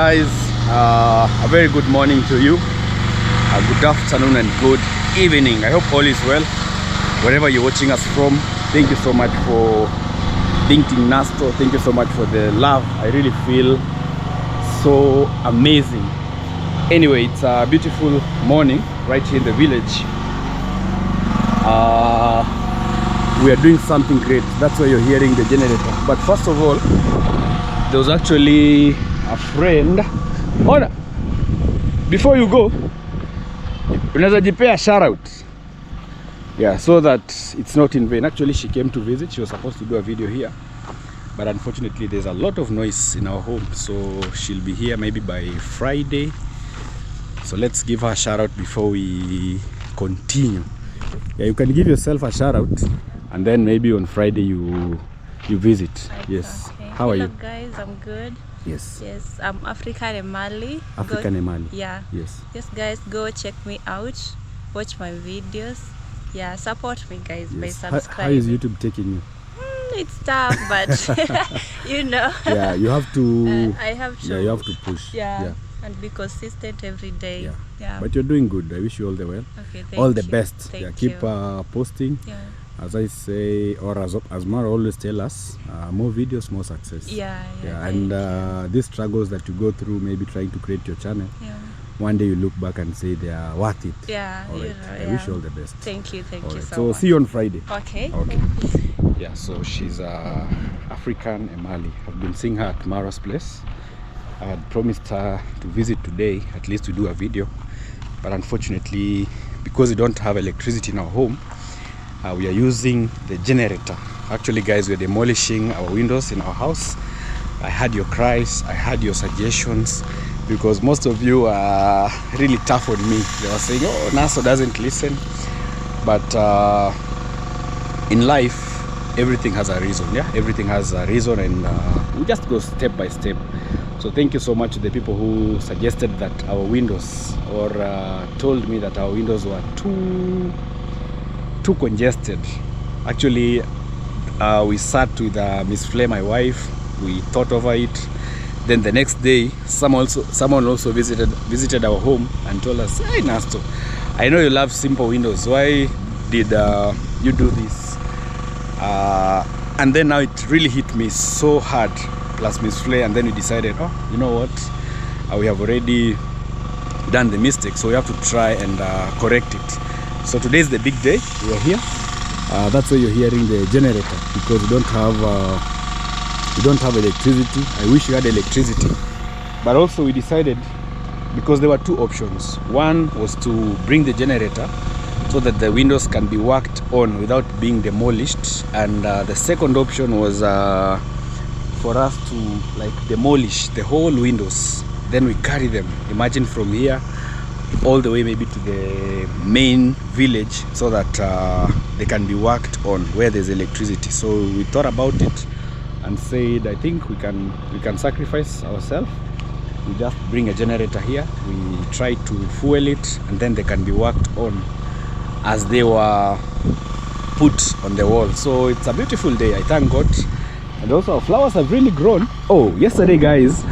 guys, a very good morning to you, good afternoon and good evening. I hope all is well wherever you're watching us from. Thank you so much for being Team Nasto. Thank you so much for the love. I really feel so amazing. Anyway, it's a beautiful morning right here in the village. We are doing something great. That's why you're hearing the generator. But first of all, there was actually a friend. Ona, before you go, unaweza jipea shout out. Yeah, so that it's not in vain. Actually, she came to visit. She was supposed to do a video here, but unfortunately there's a lot of noise in our home, so she'll be here maybe by Friday. So let's give her a shout out before we continue. Yeah, you can give yourself a shout out, and then maybe on Friday you visit. Yes. Okay. How are you? Hello guys, I'm good. Yes. Yes, I'm African Emali. African Emali. Yeah. Yes. Yes guys, go check me out. Watch my videos. Yeah, support me guys by subscribing. How is YouTube taking you? It's tough, but you know. Yeah, you have to. I have to. Yeah, you have to push. Yeah. And be consistent every day. Yeah. But you're doing good. I wish you all the well. Okay, thank all the you. best. Thank Keep you. posting. Yeah. As I say, or as Mara always tell us, more videos, more success. Yeah. And these struggles that you go through, maybe trying to create your channel, one day you look back and say they are worth it. Yeah. All right. I wish you all the best. Thank you. Thank All you right. so much. So see you on Friday. Okay. Yeah, so she's African Emali. I've been seeing her at Mara's place. I had promised her to visit today, at least to do a video, but unfortunately, because we don't have electricity in our home, we are using the generator. Actually guys, we're demolishing our windows in our house. I heard your cries, I heard your suggestions, because most of you are really tough on me. They were saying, oh, Nasto doesn't listen. But in life, everything has a reason. Yeah, everything has a reason, and we just go step by step. So thank you so much to the people who suggested that our windows, or told me that our windows were too congested. Actually, we sat with Miss Flay, my wife. We thought over it. Then the next day, someone also visited our home and told us, hey Nasto, I know you love simple windows. Why did you do this? And then now it really hit me so hard, plus Miss Flay, and then we decided, oh, you know what? We have already done the mistake, so we have to try and correct it. So today is the big day. We are here. That's why you're hearing the generator, because we don't have electricity. I wish we had electricity, but also we decided, because there were two options. One was to bring the generator so that the windows can be worked on without being demolished, and the second option was for us to like demolish the whole windows, then we carry them, imagine from here all the way maybe to the main village, so that they can be worked on where there's electricity. So we thought about it and said, I think we can sacrifice ourselves. We just bring a generator here, we try to fuel it, and then they can be worked on as they were put on the wall. So it's a beautiful day, I thank God. And also our flowers have really grown. Oh, yesterday guys,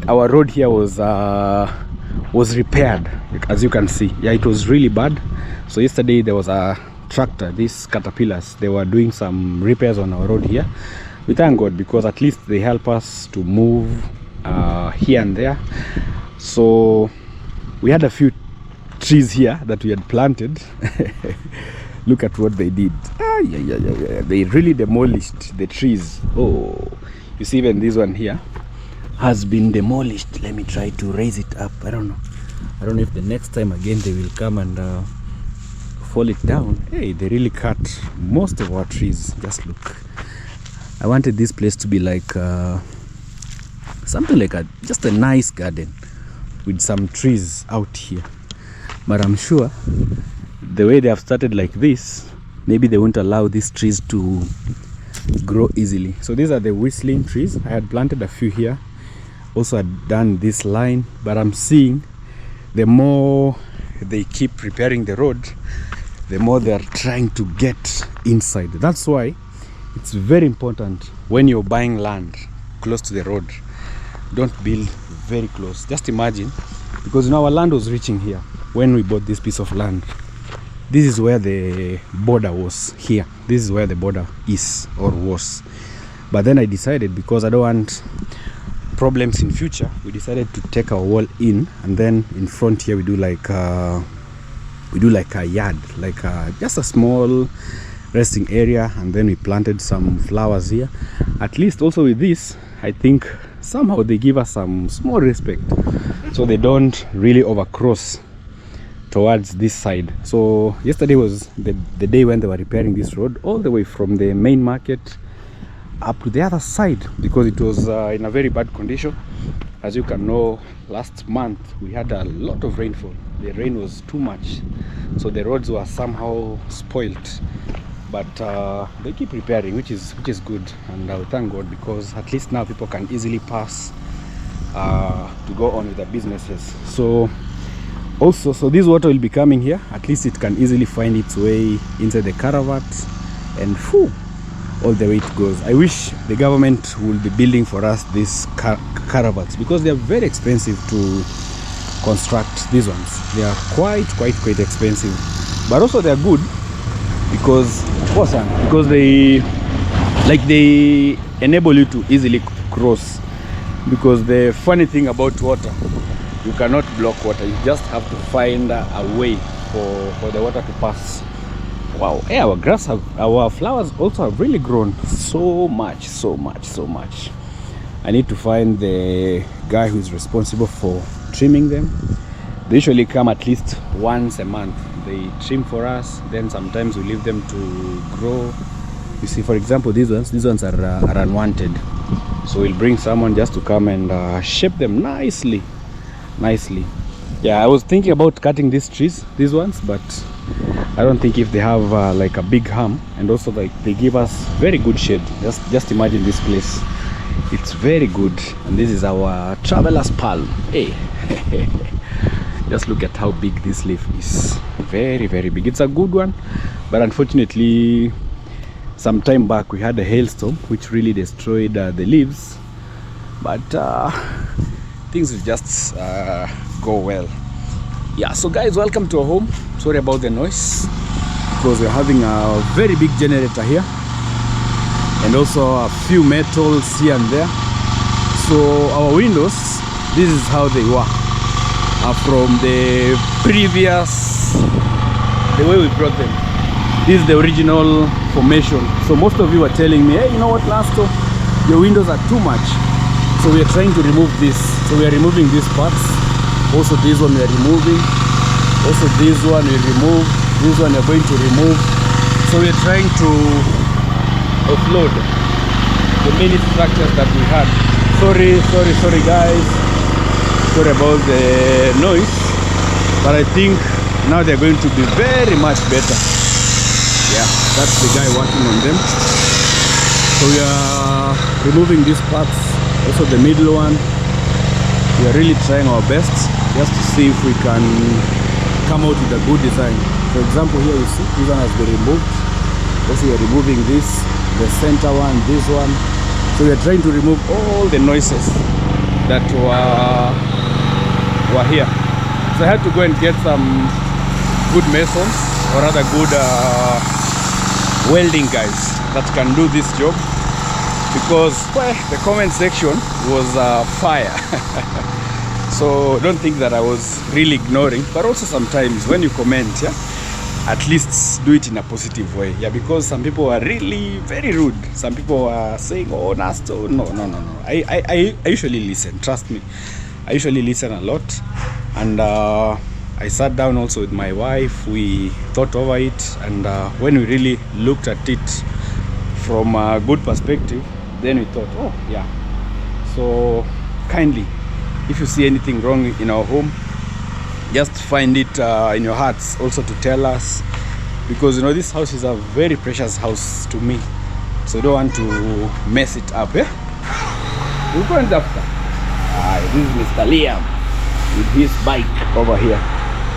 our road here was repaired, as you can see. Yeah, it was really bad. So yesterday there was a tractor, these caterpillars, they were doing some repairs on our road here. We thank God, because at least they help us to move here and there. So we had a few trees here that we had planted. Look at what they did. They really demolished the trees. Oh, you see, even this one here has been demolished. Let me try to raise it up. I don't know if the next time again they will come and fall it down. Hey, they really cut most of our trees. Just look. I wanted this place to be like something like just a nice garden with some trees out here, but I'm sure the way they have started like this, maybe they won't allow these trees to grow easily. So these are the whistling trees. I had planted a few here, also had done this line, but I'm seeing the more they keep preparing the road, the more they are trying to get inside. That's why it's very important when you're buying land close to the road. Don't build very close. Just imagine, because our land was reaching here when we bought this piece of land. This is where the border was here. This is where the border is or was. But then I decided, because I don't want problems in future, we decided to take our wall in, and then in front here we do like a yard, like just a small resting area, and then we planted some flowers here. At least also with this, I think somehow they give us some small respect, so they don't really overcross towards this side. So yesterday was the day when they were repairing this road all the way from the main market up to the other side, because it was in a very bad condition. As you can know, last month we had a lot of rainfall. The rain was too much, so the roads were somehow spoilt. But they keep repairing, which is good, and I thank God, because at least now people can easily pass to go on with their businesses. So also, so this water will be coming here. At least it can easily find its way into the caravat, and all the way it goes. I wish the government will be building for us these caravats, because they are very expensive to construct. These ones, they are quite expensive, but also they are good, because they enable you to easily cross. Because the funny thing about water, you cannot block water, you just have to find a way for the water to pass. Wow, yeah, our flowers also have really grown so much. I need to find the guy who is responsible for trimming them. They usually come at least once a month. They trim for us, then sometimes we leave them to grow. You see, for example, these ones are unwanted, so we'll bring someone just to come and shape them nicely. Yeah, I was thinking about cutting these trees, these ones, but I don't think if they have like a big harm, and also like they give us very good shade. Just imagine this place, it's very good. And this is our traveler's palm. Hey. Just look at how big this leaf is. Very big. It's a good one, but unfortunately some time back we had a hailstorm which really destroyed the leaves, but things will just go well. Yeah, so guys, welcome to our home. Sorry about the noise, because we're having a very big generator here, and also a few metals here and there. So our windows, this is how they were from the previous, the way we brought them. This is the original formation. So most of you are telling me, hey, you know what, Nasto, your windows are too much. So we are trying to remove this. So we are removing these parts. Also this one we are removing. Also this one we remove. This one we are going to remove. So we are trying to offload the many structures that we had. Sorry guys. Sorry about the noise. But I think now they're going to be very much better. Yeah, that's the guy working on them. So we are removing these parts, also the middle one. We are really trying our best just to see if we can come out with a good design. For example, here you see this one has been removed. Also we are removing this, the center one, this one. So we are trying to remove all the noises that were here. So I had to go and get some good masons, or rather good welding guys that can do this job, because well, the comment section was fire. So don't think that I was really ignoring, but also sometimes when you comment, yeah, at least do it in a positive way. Yeah, because some people are really very rude. Some people are saying, oh, Nasto, no. I usually listen, trust me. I usually listen a lot, and I sat down also with my wife. We thought over it, and when we really looked at it from a good perspective, then we thought, oh yeah, so kindly, if you see anything wrong in our home, just find it in your hearts also to tell us, because you know this house is a very precious house to me, so don't want to mess it up. Yeah, we're going after this is Mr. Liam with his bike over here.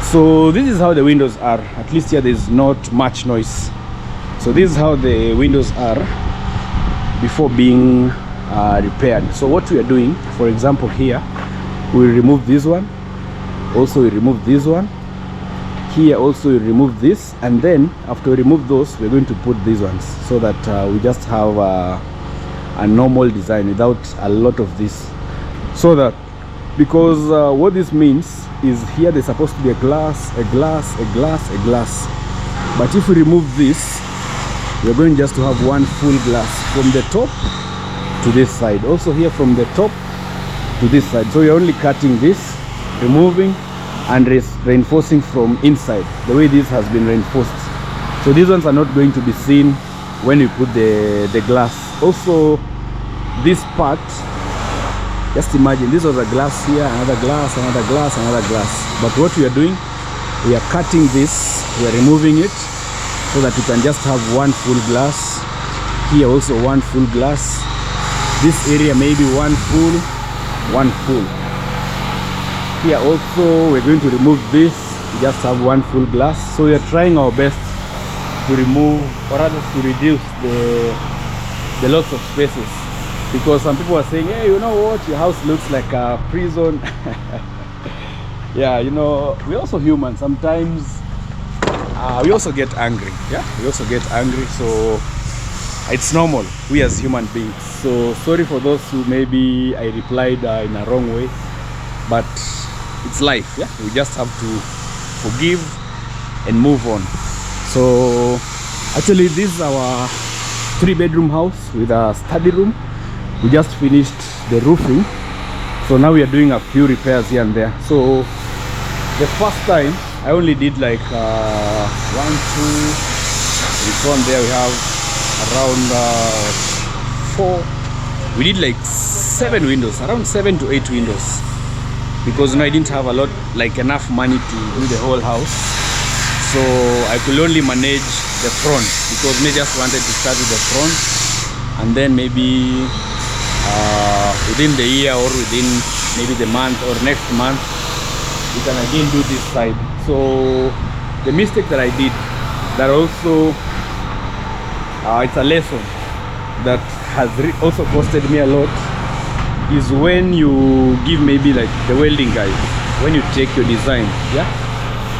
So this is how the windows are. At least here there's not much noise. So this is how the windows are before being repaired. So what we are doing, for example, here we remove this one, also we remove this one, here also we remove this, and then after we remove those, we're going to put these ones so that we just have a normal design without a lot of this. So that, because what this means is here there's supposed to be a glass, a glass, a glass, a glass, but if we remove this, we're going just to have one full glass from the top to this side, also here from the top to this side. So you're only cutting this, removing and reinforcing from inside, the way this has been reinforced. So these ones are not going to be seen when we put the glass. Also this part, just imagine this was a glass here, another glass, another glass, another glass, but what we are doing, we are cutting this, we are removing it so that you can just have one full glass. Here also one full glass, this area maybe one full, one full. Here also we're going to remove this, we just have one full glass. So we are trying our best to remove, or rather to reduce the lots of spaces, because some people are saying, hey, you know what, your house looks like a prison. Yeah, you know, we're also human. Sometimes we also get angry. Yeah, we also get angry, so it's normal, we as human beings. So sorry for those who maybe I replied in a wrong way, but it's life. Yeah, we just have to forgive and move on. So actually this is our 3-bedroom house with a study room. We just finished the roofing, so now we are doing a few repairs here and there. So the first time I only did like 1, 2, in front there we have around 4. We did like 7 windows, around 7 to 8 windows, because you know, I didn't have a lot, like enough money to do the whole house, so I could only manage the front, because I just wanted to start with the front, and then maybe within the year or within maybe the month or next month we can again do this side. So the mistake that I did, that also it's a lesson that has also costed me a lot, is when you give maybe like the welding guys, when you take your design, yeah,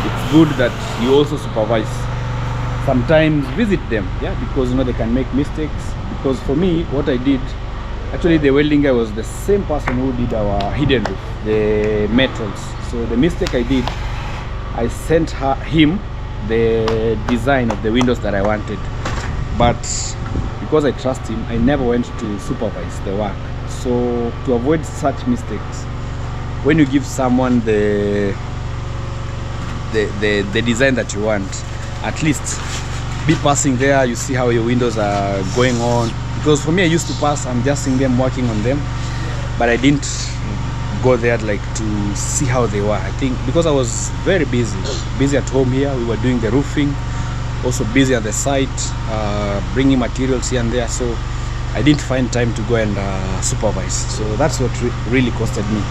it's good that you also supervise. Sometimes visit them, yeah, because you know they can make mistakes. Because for me, what I did, actually the welding guy was the same person who did our hidden roof, the metals. So the mistake I did, I sent him the design of the windows that I wanted, but because I trust him, I never went to supervise the work. So to avoid such mistakes, when you give someone the design that you want, at least be passing there, you see how your windows are going on. Because for me, I used to pass, I'm just seeing them working on them, but I didn't go there like to see how they were. I think because I was very busy at home here, we were doing the roofing, also busy at the site, bringing materials here and there, so I didn't find time to go and supervise. So that's what really costed me.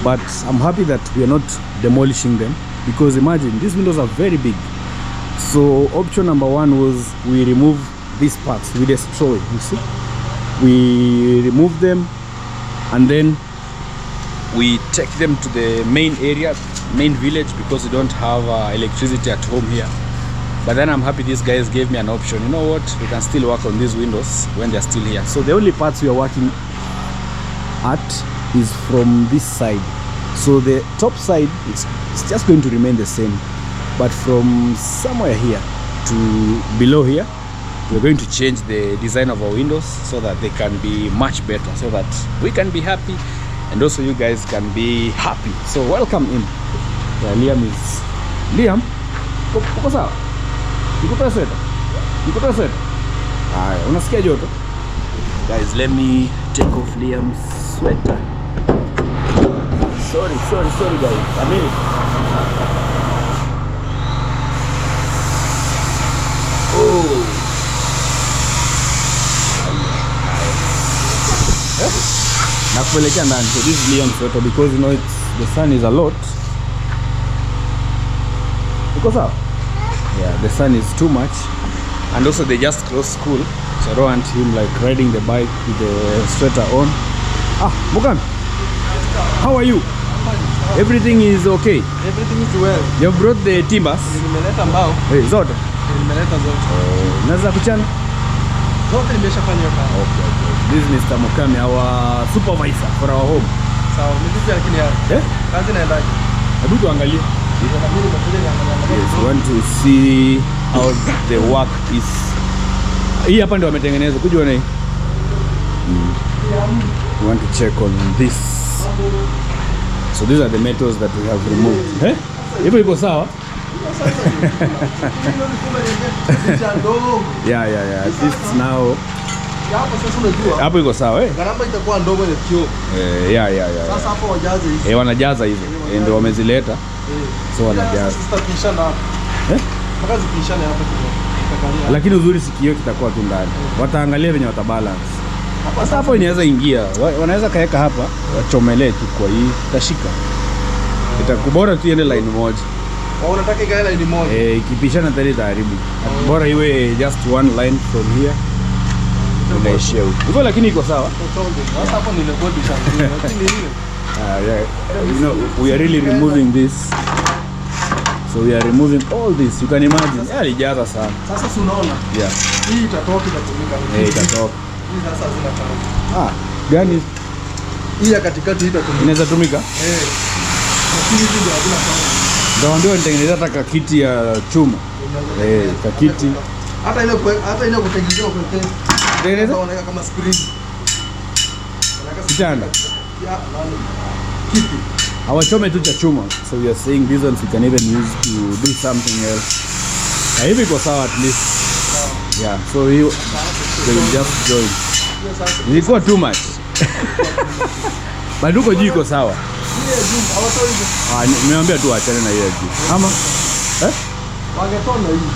But I'm happy that we are not demolishing them, because imagine these windows are very big. So option number 1 was we remove these parts, we destroy, you see, we remove them and then we take them to the main area, main village, because we don't have electricity at home here. But then I'm happy these guys gave me an option. You know what, we can still work on these windows when they're still here. So the only parts we are working at is from this side. So the top side, it's just going to remain the same, but from somewhere here to below here, we're going to change the design of our windows so that they can be much better, so that we can be happy and also you guys can be happy. So welcome in. Yeah, Liam, uko sawa? Nikutoe sweta? Nikutoe sweta? Haya, unasikia joto? Guys, let me take off Liam's sweater. Sorry guys, a minute. Oh. Nakupelekea ndani. So this is Liam's sweater, because you know the sun is a lot. Uko sawa? Yeah, the sun is too much, and also they just closed school, So I don't want him like riding the bike with the sweater on. Mugan, how are you? Everything is okay? Everything is well. You have brought the timbers? Nimeleta mbao. Zote? Nimeleta zote. Unaweza kuchana? Zote nimeshafanya kazi. Okay. This is Mr. Mukami, our supervisor for our home. Sawa, mimi lakini kazi inaendaje? Hebu tuangalie. Yes, we want to see how the work is. Hii hapa ndio wametengeneza. Kujua nini? We want to check on this. So these are the metals that we have removed. Hivyo iko sawa? Yeah. At least now. Hapo iko sawa Gharama itakuwa ndogo ile kio. Yeah. Sasa hapo wajaze hizo. Wanajaza hizo. Ndio wamezileta. So wanajaza. Sasa tutapishana hapo. Makazi pishana hapo kidogo. Lakini uzuri sikio kitakuwa tu ndani. Wataangalia venye watabalance. Sasa hapo inaweza ingia. Wanaweza kaeka hapa, wachomelee tu kwa hii tashika. Itakubora tu iende line moja. Unataka ikae line moja. Ikipishana tayari itaharibu. Bora iwe just one line from here. Unaishia huko. Hivyo lakini iko sawa. Sasa hapo ni rekodi sana. Lakini ile. You know, we are really removing this. So we are removing all this. You can imagine. Alijaza sana. Sasa si unaona? Yeah. Hii itatoka itatumika. Itatoka. Hii sasa zinatoka. Gani? Hii ya katikati itatumika. Inaweza tumika? Lakini hizi ndio hazina toka. Ndio nitengeneza hata kiti ya chuma. Kakiti. Hata ile kutengenezwa kwa tena. Tengeneza unaweka kama screen. Kitanda. Yeah, kiti. Hawachome tu cha chuma. So we are saying these ones you can even use to do something else. Hivi iko sawa at least. Yeah, so they will just join. Ilikuwa too much. Baduko juu iko sawa. Nimeambia tu achane na hiyo juu. Ama? Wangetona hii.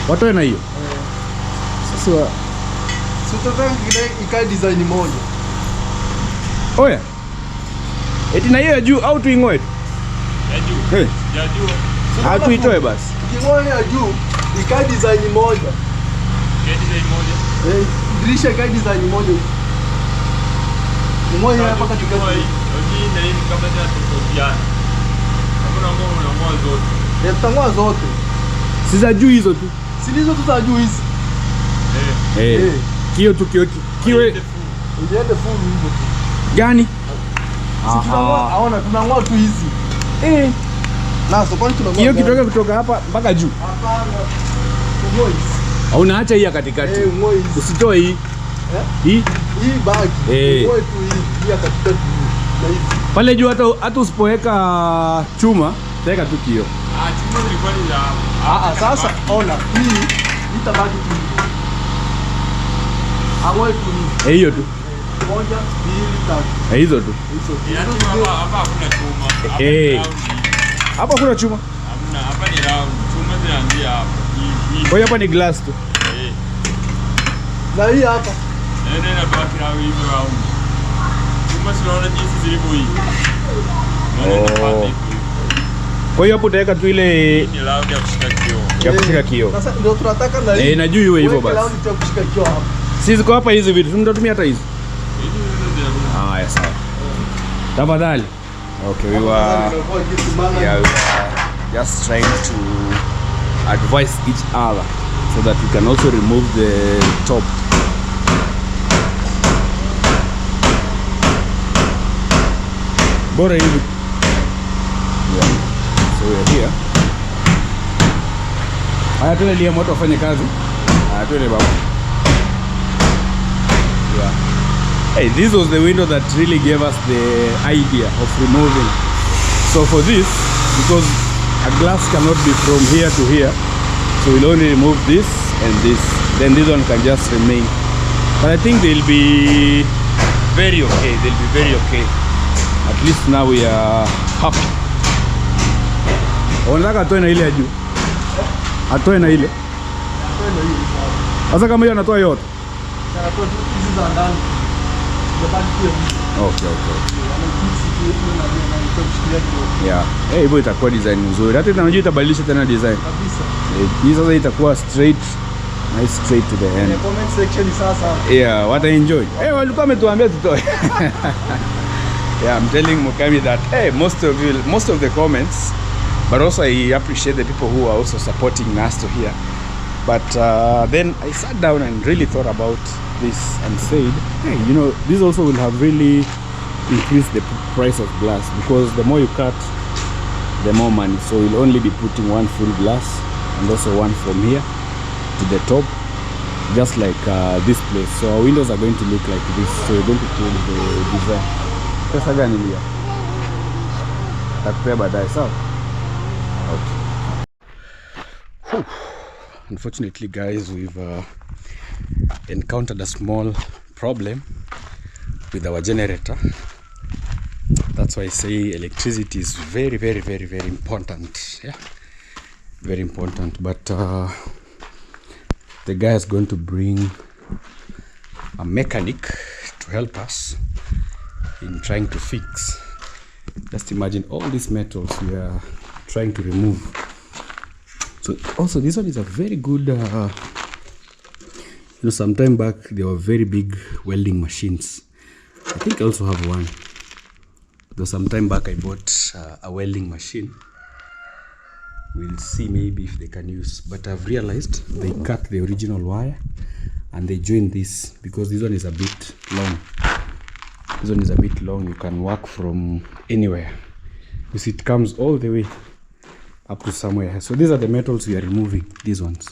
Watoe na hiyo. Sasa tutaka ikae design moja. Oya. Eti na hiyo juu au tuingoe? Ya juu. Ya juu. Tuitoe basi. Tuingoe ya juu ikae design moja. Design moja. Dirisha ikae design moja. Mmoja hapa katikati. Hii na hii kama tena tutofiana. Hakuna ngoma zote. Tutangoa zote. Si za juu hizo tu. Si hizo tu za juu hizi. Kio tu kiwe iende full hivyo tu. Gani? Aona tunangoa tu hizi. Nasto kwani tunangoa. Kio kitoka kutoka hapa mpaka juu. Hapana. Ngoi. Au unaacha hii ya katikati. Usitoe hii. Hii bagi. Ngoi tu hii ya katikati. Na hizi. Pale juu hata usipoweka chuma, weka tu kio. Chuma ilikuwa ni la. Sasa ona hii itabaki tu. Hawa tu hiyo tu. Moja, mbili, tatu. Hizo tu. Hapa hakuna chuma. Hapa hakuna chuma. Hamna, hapa ni round. Chuma zinaanzia hapa. Kwa hiyo hapa ni glass tu. Na hii hapa. Na baki na hivi round. Chuma tunaona jinsi zilivyo hii. Kwa hiyo hapo utaweka tu ile ni round ya kushika kioo. Ya kushika kioo. Sasa ndio tunataka na hii. Na juu iwe hivyo basi. Round ya kushika kioo hapa. Sisi kwa hapa hizi vitu tunatumia hata hizi. Yes, sawa. Tafadhali. Okay, we were just trying to advise each other so that we can also remove the top. Bora hivi. Yeah. So we are here. Haya tuende lia moto afanye kazi. Haya tuende baba. Yeah. Hey, this was the window that really gave us the idea of removing. So for this, because a glass cannot be from here to here, so we'll only remove this and this. Then this one can just remain. But I think they'll be very okay. They'll be very okay. At least now we are happy. Unataka atoe na ile ya juu? Atoe na ile? Sasa kama hiyo anatoa yote? Anatoa hizi za ndani. Okay. Yeah. Hivyo itakuwa design nzuri. Hata unajua itabadilisha tena design. Kabisa. Hii sasa itakuwa straight nice straight to the end. The comment section is awesome. Yeah, what I enjoy. Hey, walikuwa wametuambia tutoe. Yeah, I'm telling Mukami that hey, most of the comments, but also I appreciate the people who are also supporting Nasto here. But then I sat down and really thought about this and said, hey, you know, this also will have really increased the price of glass, because the more you cut, the more money. So we'll only be putting one full glass and also one from here to the top, just like this place. So our windows are going to look like this. So we're going to change the design. Pesa gani hiyo? Takupea baadaye, sawa? Okay. Unfortunately, guys, we've encountered a small problem with our generator. That's why I say electricity is very, very, very, very important. Yeah, very important. But the guy is going to bring a mechanic to help us in trying to fix. Just imagine all these metals we are trying to remove. So also this one is a very good you know, some time back there were very big welding machines. I think I also have one, though some time back I bought a welding machine. We'll see maybe if they can use, but I've realized they cut the original wire and they join this, because this one is a bit long. This one is a bit long. You can work from anywhere. You see, it comes all the way up to somewhere. So these are the metals we are removing, these ones.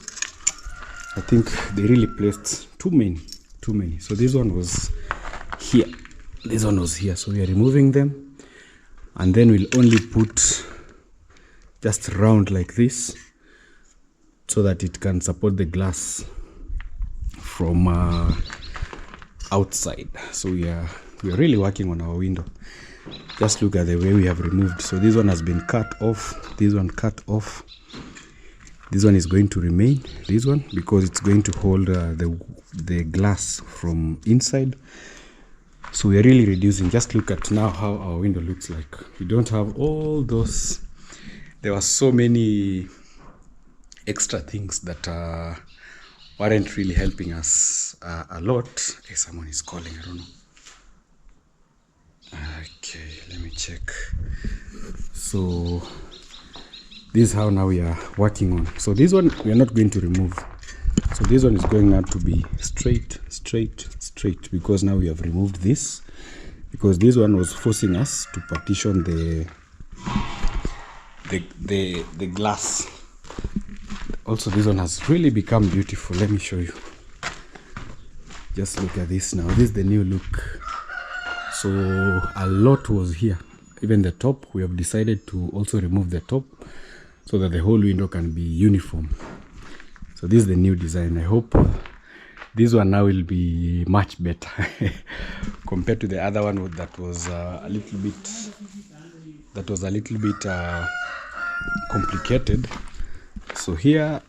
I think they really placed too many. So this one was here, this one was here. So we are removing them, and then we'll only put just round like this, so that it can support the glass from outside. So we are really working on our window. Just look at the way we have removed. So this one has been cut off, this one cut off, this one is going to remain, this one, because it's going to hold the glass from inside. So we are really reducing. Just look at now how our window looks like. We don't have all those. There were so many extra things that weren't really helping us a lot. Hey, someone is calling, I don't know. Okay, let me check. So this is how now we are working on. So this one we are not going to remove. So this one is going now to be straight, because now we have removed this, because this one was forcing us to partition the glass. Also, this one has really become beautiful. Let me show you. Just look at this now. This is the new look. So a lot was here, even the top. We have decided to also remove the top so that the whole window can be uniform. So this is the new design. I hope this one now will be much better compared to the other one that was a little bit complicated. So here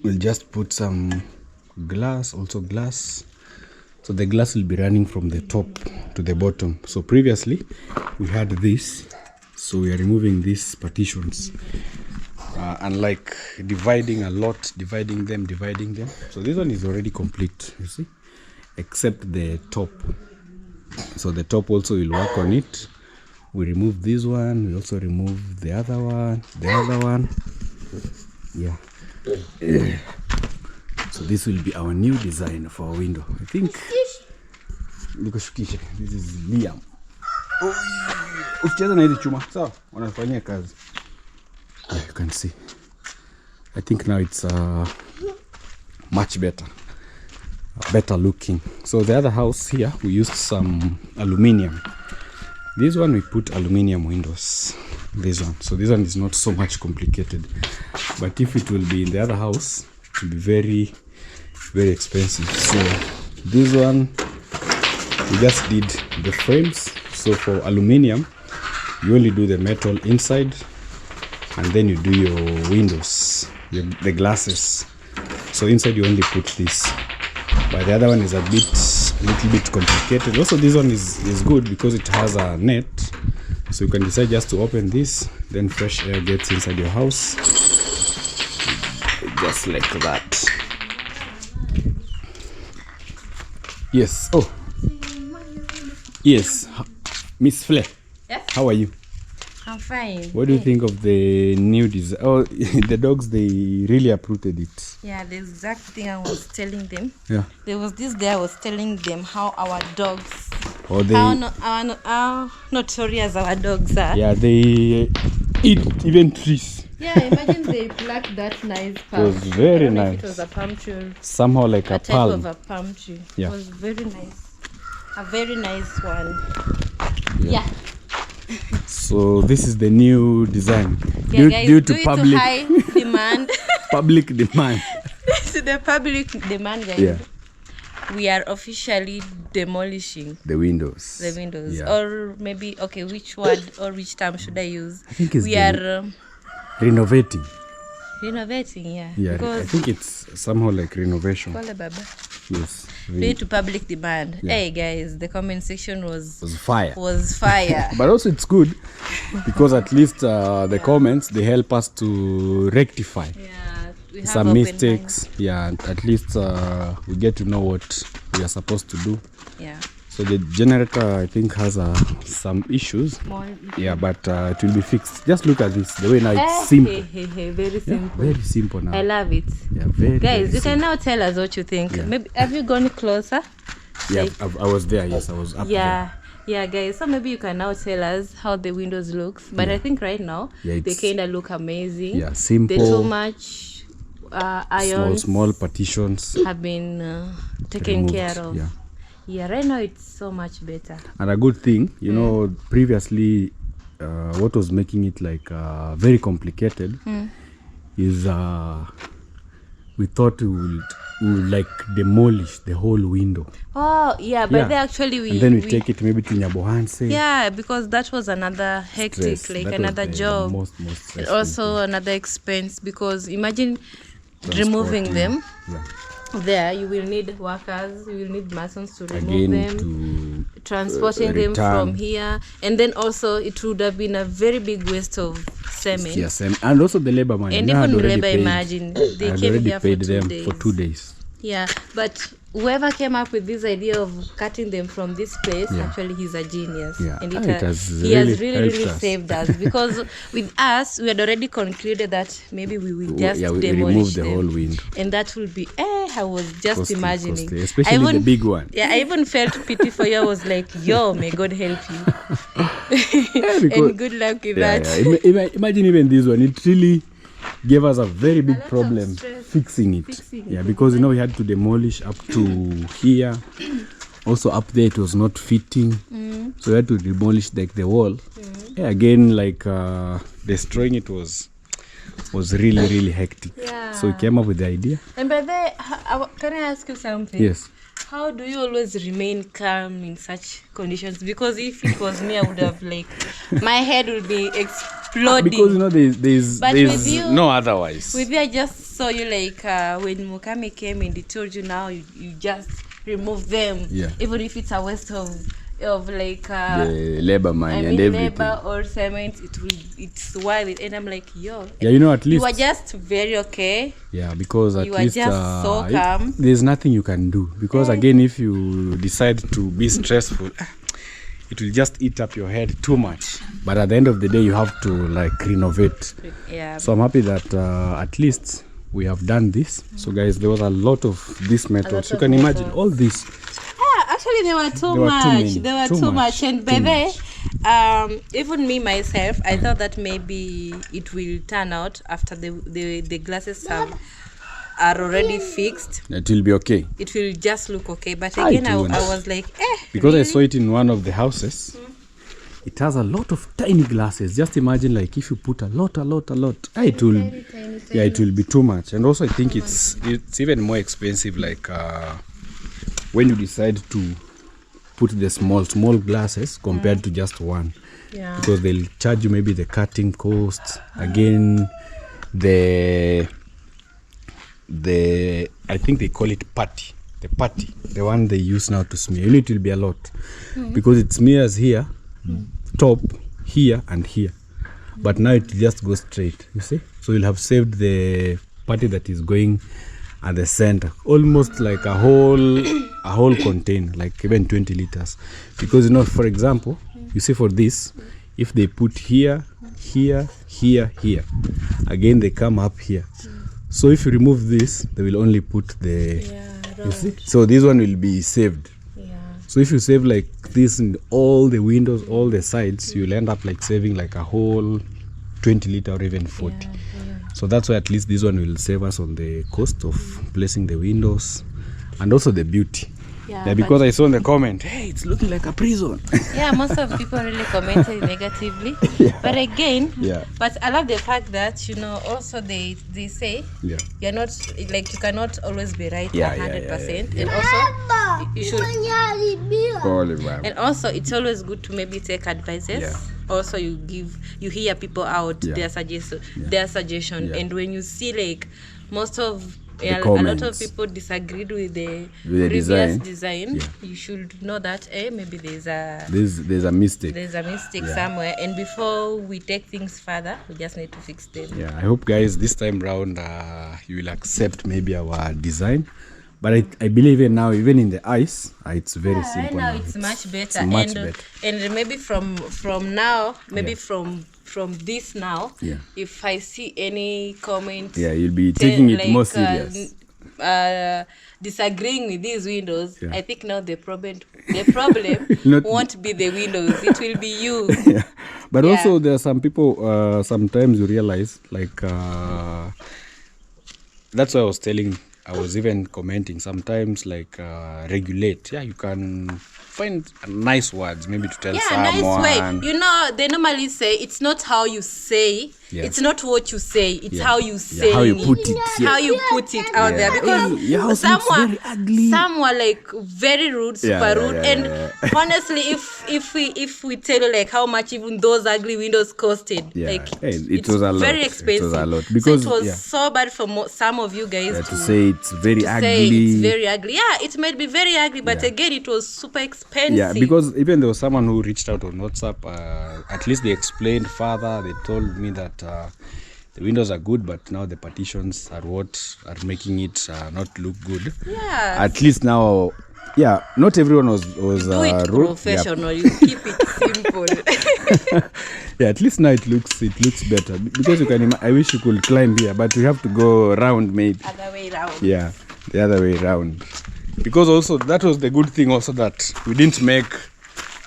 we'll just put some glass, also glass. So the glass will be running from the top to the bottom. So previously we had this, so we are removing these partitions, and like dividing a lot, dividing them. So this one is already complete, you see, except the top. So the top also will work on it. We remove this one, we also remove the other one, yeah. So this will be our new design for our window. I think this is Liam. Ukicheza na hizi chuma, sawa? Wanafanyia kazi. You can see. I think now it's much better looking. So the other house here, we used some aluminium. This one we put aluminium windows. This one. So this one is not so much complicated. But if it will be in the other house, it will be very, very expensive. So this one, we just did the frames. So for aluminium, you only do the metal inside, and then you do your windows, the glasses. So inside you only put this. But the other one is a little bit complicated. Also this one is good because it has a net. So you can decide just to open this, then fresh air gets inside your house. just like that. Yes. Oh. Yes. Miss Flair. Yes. How are you? I'm fine. What do you think of the new design? Oh, the dogs, they really uprooted it. Yeah, the exact thing I was telling them. Yeah. There was this day I was telling them how our dogs, Or they, how notorious our dogs are. yeah, they eat even trees. Yeah, imagine they plucked that nice palm. It was very I don't know if nice. it was a palm tree or Somehow like a type of palm. a palm tree. Yeah. It was very nice. A very nice one. Yeah. Yeah. So this is the new design. Yeah, guys, due due to to public high demand. public demand. To the public demand, guys. Yeah. We are officially demolishing The windows. the windows. Yeah. Or maybe, okay, which word or which term should I use? I think it's we are renovating. renovating, yeah. Yeah, I Because think it's somehow like renovation. Pole baba. Yes. Due to public demand. Yeah. Hey guys, the comment section was Fire. fire. But also it's good because at least the comments, they help us to rectify Yeah, we have some open mistakes. Yeah, and at least we get to know what we are supposed to do. minds. Yeah. So the generator, I think, has some issues. Small. Yeah, but it will be fixed. Just look at this, the way now it's simple. Very Yeah, simple. very simple now. I love it. Yeah, very, Guys, very you can now tell us what you think. Yeah. Maybe have you gone closer? Yeah, Like, I was there. Yes, I was up yeah. Yeah, guys. So maybe you can now tell us how the windows looks. But I think right now Yeah, they it's- kind of look amazing. Yeah, simple. The too much there. irons Small partitions. have been taken removed. care of. Yeah. Yeah, right now it's so much better. And a good thing, you know, previously, what was making it like very complicated is we thought we would like demolish the whole window. Oh, yeah, but Yeah. they actually we And then we take it maybe to Nyabohanse. yeah, because that was another hectic, Stress. like That was another the job. most And stressful also another expense because imagine removing Transporting. them. Yeah. There you will need workers, you will need masons to remove Again, them, to transporting them return. from here, and then also it would have been a very big waste of cement. yes, and also the labor money. And I had even already labor, paid- imagine I they had came already here paid for 2 them days. for 2 days. Yeah, but whoever came up with this idea of cutting them from this place, Yeah. actually he's a genius. Yeah. And Ah, it it has he has really really helped us. saved us because with us we had already concluded that maybe we will just Yeah, we demolish remove the them. whole window. And that will be I was just Costly, imagining. costly, especially the big one. Yeah, I even felt pity for you. I was like, yo, may God help you. because- And good luck with Yeah, that. yeah. Imagine even this one. It really gave us a very big lot of problem stress fixing it. fixing Yeah, it. because you know we had to demolish up to here. Also up there it was not fitting, so we had to demolish like the wall. Yeah, again, like destroying it was really hectic. Yeah. So we came up with the idea. And by the way, can I ask you something? Yes. How do you always remain calm in such conditions? Because if it was me, I would have like my head would be exploding. Because you know there's But with you- no otherwise. With you, I just saw you like when Mukami came and he told you now you just remove them. Yeah. Even if it's a waste of like the labor money I and mean everything. labor or cement, it's worth it. And I'm like, yo. Yeah, you know, at least You are just very okay. yeah, because at You are least just so calm. there's nothing you can do. Because again, if you decide to be stressful, it will just eat up your head too much. But at the end of the day, you have to like renovate. Yeah. So I'm happy that at least we have done this. So guys, there was a lot of these methods. You of can imagine methods. all this. Actually, there were too There were too much. many, There were too too much, much. And by too the way, much. even me myself, I thought that maybe it will turn out after the glasses are already fixed. It will be okay. It will just look okay. But Ah, again, it I won't. was like, Because really? I saw it in one of the houses. It has a lot of tiny glasses. Just imagine like if you put a lot. It will yeah, it will be too much. And also I think it's even more expensive like when you decide to put the small glasses compared to just one. Yeah. Because they'll charge you maybe the cutting costs. Again, the I think they call it putty. The one they use now to smear. You know, it will be a lot. Because it smears here, top, here and here. But now it just goes straight, you see? So you'll have saved the party that is going at the center, almost like a whole container, like even 20 liters. Because you know, for example, you see for this, if they put here, again they come up here. So if you remove this, they will only put the you see. So this one will be saved. So if you save like this in all the windows, all the sides, you'll end up like saving like a whole 20 liter or even 40. So that's why at least this one will save us on the cost of placing the windows and also the beauty. Yeah, because I saw in the comment, hey, it's looking like a prison. Yeah, most of people really commented negatively. But again, but I love the fact that, you know, also they say you're not, like, you cannot always be right 100%. And also, you should, and also it's always good to maybe take advices. Also, you hear people out, their suggestion. And when you see like most of a lot of people disagreed with the previous design. You should know that maybe there's a mistake. There's a mistake somewhere, and before we take things further, we just need to fix them. I hope, guys, this time round you will accept maybe our design. But I believe now, even in the eyes, it's very simple. Now it's much better. And maybe from now, maybe from this now, if I see any comment, you'll be taking it more serious. Disagreeing with these windows, I think now the problem won't be the windows, it will be you. But also there are some people, sometimes you realize, like that's why I was even commenting sometimes, like regulate. You can find nice words maybe to tell someone. Nice way. You know, they normally say it's not how you say, it's not what you say, it's how you say how you put it. How you put it out there. Because some were like very rude, super rude. And honestly, if we tell you like how much even those ugly windows costed, like it was a lot. Very expensive. It was a lot. Because so it was so bad for some of you guys to say it's very ugly. It's very ugly. It might be very ugly, but again, it was super expensive. Because even there was someone who reached out on WhatsApp. At least they explained further. They told me that the windows are good, but now the partitions are what are making it not look good. At least now, not everyone was do it professional. You keep it simple. At least now it looks better, because you can. I wish you could climb here, but we have to go around maybe. Other way around. The other way around. Because also that was the good thing also, that we didn't make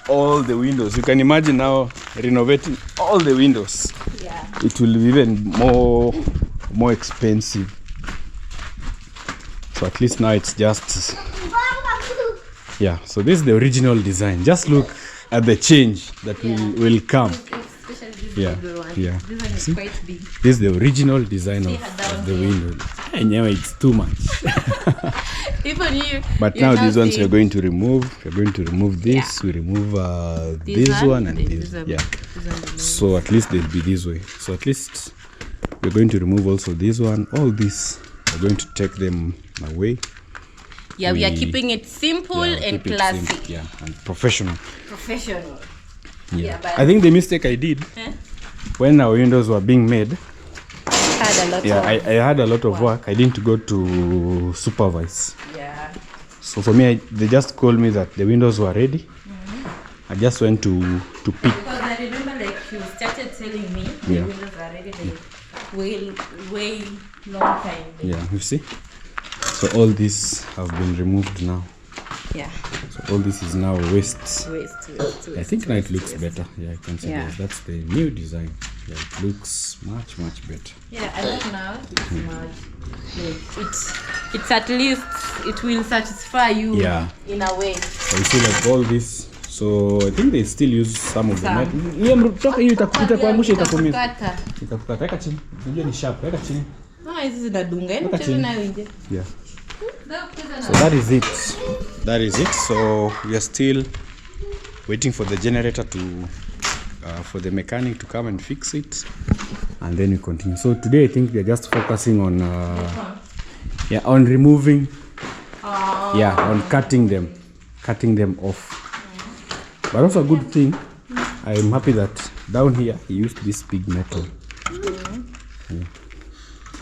all the windows. You can imagine now renovating all the windows. It will be even more expensive. So at least now it's just so this is the original design. Just look at the change that will come. This one is quite big. This is the original design of the window. Anyway, it's too much. Even you. But now these ones we're going to remove. We're going to remove this. We remove this one and this. So at least they'll be this way. So at least we're going to remove also this one. All this, we're going to take them away. We are keeping it simple and classy. And professional. But I think the mistake I did when our windows were being made, I had a lot of work. I didn't go to supervise. So for me, they just called me that the windows were ready. I just went to pick. Because I remember, like, you started telling me the windows are ready, way long time. You see. So all these have been removed now. So all this is now waste. I think now it looks better. I can see that's the new design. It looks much better. I love now. It's at least it will satisfy you in a way. So you see, like all this. So I think they still use some of the metal. Itakuangusha, itakuumiza. Itakukata. Weka chini. Unajua ni sharp. Weka chini. Hizi zinadunga. Hebu cheza nayo nje. So that is it. So we are still waiting for the generator to for the mechanic to come and fix it, and then we continue. So today I think we are just focusing on on removing on cutting them off. But also a good thing, I am happy that down here he used this big metal.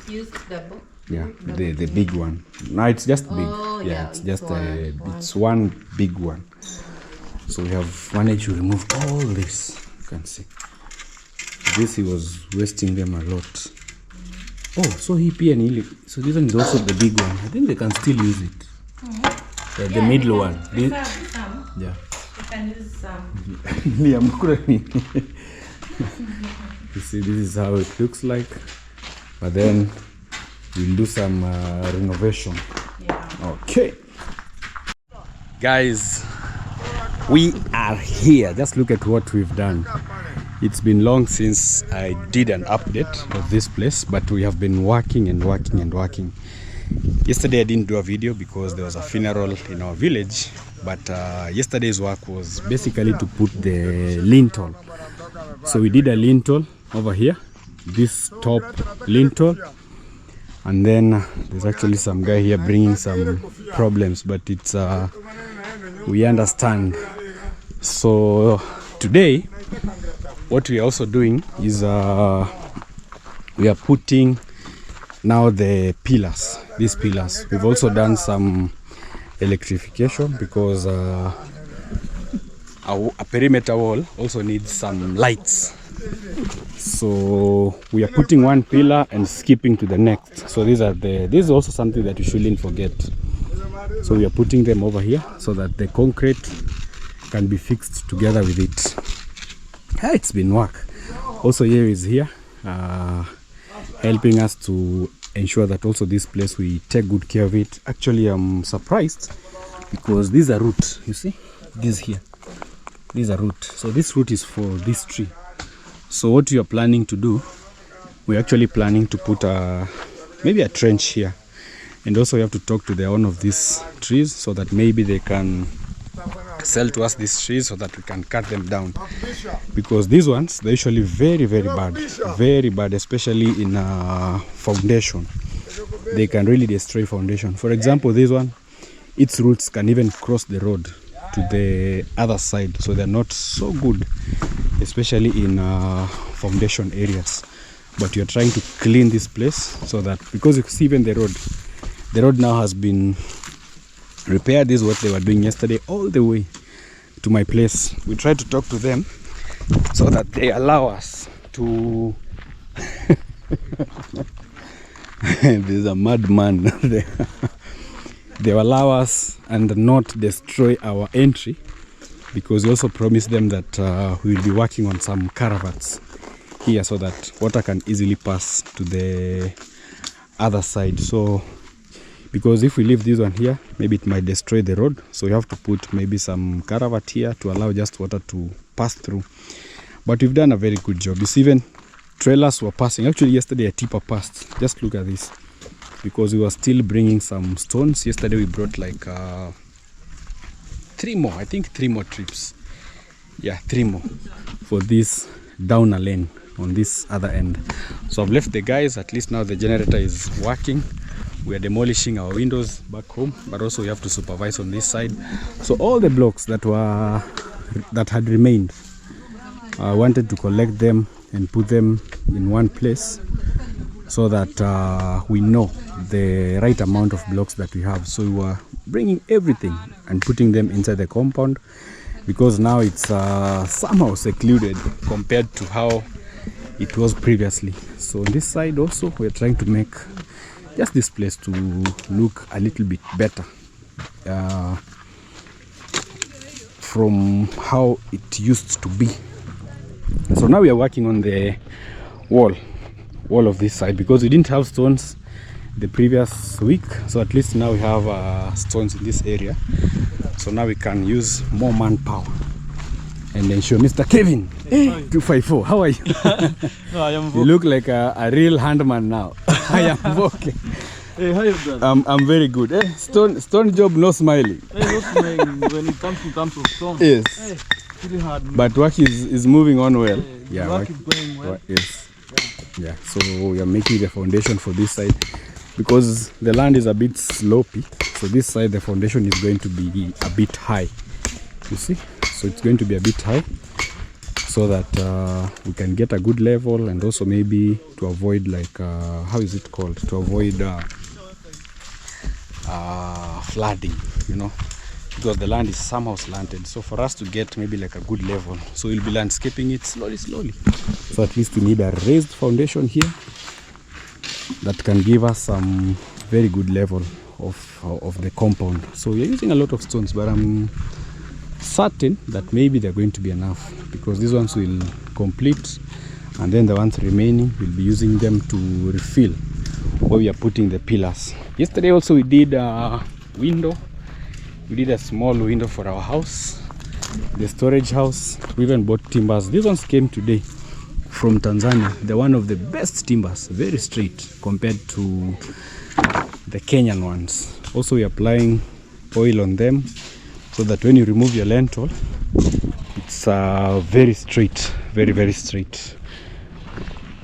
Used double. Yeah, the big one. No, it's just big. Yeah, it's just it's one big one. So we have managed to remove all this. You can see. This he was wasting them a lot. Oh, so he nearly. So this one is also the big one. I think they can still use it. The middle one. Yeah. Yeah. You can use some. You see, this is how it looks like. But then we'll do some renovation. Yeah. Okay. Guys, we are here. Just look at what we've done. It's been long since I did an update of this place, but we have been working and working and working. Yesterday I didn't do a video because there was a funeral in our village, but yesterday's work was basically to put the lintel. So we did a lintel over here, this top lintel, and then there's actually some guy here bringing some problems, but it's we understand. So today what we are also doing is we are putting now the pillars, these pillars. We've also done some electrification because a perimeter wall also needs some lights. So we are putting one pillar and skipping to the next. So this is also something that you shouldn't forget. So we are putting them over here so that the concrete can be fixed together with it. It's been work. Also here is here helping us to ensure that also this place we take good care of it. Actually I'm surprised because these are root, you see, this here, these are root. So this root is for this tree. So what you are planning to do, we're actually planning to put maybe a trench here, and also we have to talk to the owner of these trees so that maybe they can sell to us these trees so that we can cut them down, because these ones they're usually very bad, especially in foundation. They can really destroy foundation. For example, this one, its roots can even cross the road to the other side, so they're not so good, especially in foundation areas. But you're trying to clean this place so that, because you see even the road now has been repaired. This is what they were doing yesterday, all the way to my place. We tried to talk to them so that they allow us to there's a madman there. They allow us and not destroy our entry, because we also promised them that we will be working on some caravans here so that water can easily pass to the other side. So because if we leave this one here, maybe it might destroy the road, so we have to put maybe some caravat here to allow just water to pass through. But we've done a very good job. You see, even trailers were passing. Actually yesterday a tipper passed. Just look at this, because we were still bringing some stones. Yesterday we brought like 3 more, I think 3 more trips. Yeah, 3 more for this down a lane on this other end. So I've left the guys. At least now the generator is working. We are demolishing our windows back home, but also we have to supervise on this side. So all the blocks that had remained, I wanted to collect them and put them in one place so that we know the right amount of blocks that we have. So we were bringing everything and putting them inside the compound, because now it's somehow secluded compared to how it was previously. So on this side also we're trying to make just this place to look a little bit better from how it used to be. So now we are working on the wall of this side, because we didn't have stones the previous week. So at least now we have stones in this area, so now we can use more manpower and ensure. Mr. Kevin, hey, 254, how are you? No, I am. You look like a real handman now. I am okay. Hey, how you done? I'm very good. Hey, stone job, no smiling. Hey, no smiling when it comes to stone. Yes. Hey, pretty hard. Man. But work is moving on well. Hey, yeah, work is going well. Yes. Yeah. So we are making the foundation for this side, because the land is a bit slopey. So this side the foundation is going to be a bit high. You see? So it's going to be a bit high, so that we can get a good level, and also maybe to avoid like how is it called, to avoid flooding, you know, because the land is somehow slanted. So for us to get maybe like a good level, so we'll be landscaping it slowly. So at least we need a raised foundation here that can give us some very good level of the compound. So we're using a lot of stones, but I'm certain that maybe they're going to be enough, because these ones will complete, and then the ones remaining we'll be using them to refill where we are putting the pillars. Yesterday also we did a window. We did a small window for our house, the storage house. We even bought timbers. These ones came today from Tanzania. They're one of the best timbers, very straight compared to the Kenyan ones. Also we are applying oil on them so that when you remove your lintel, it's very straight, very straight.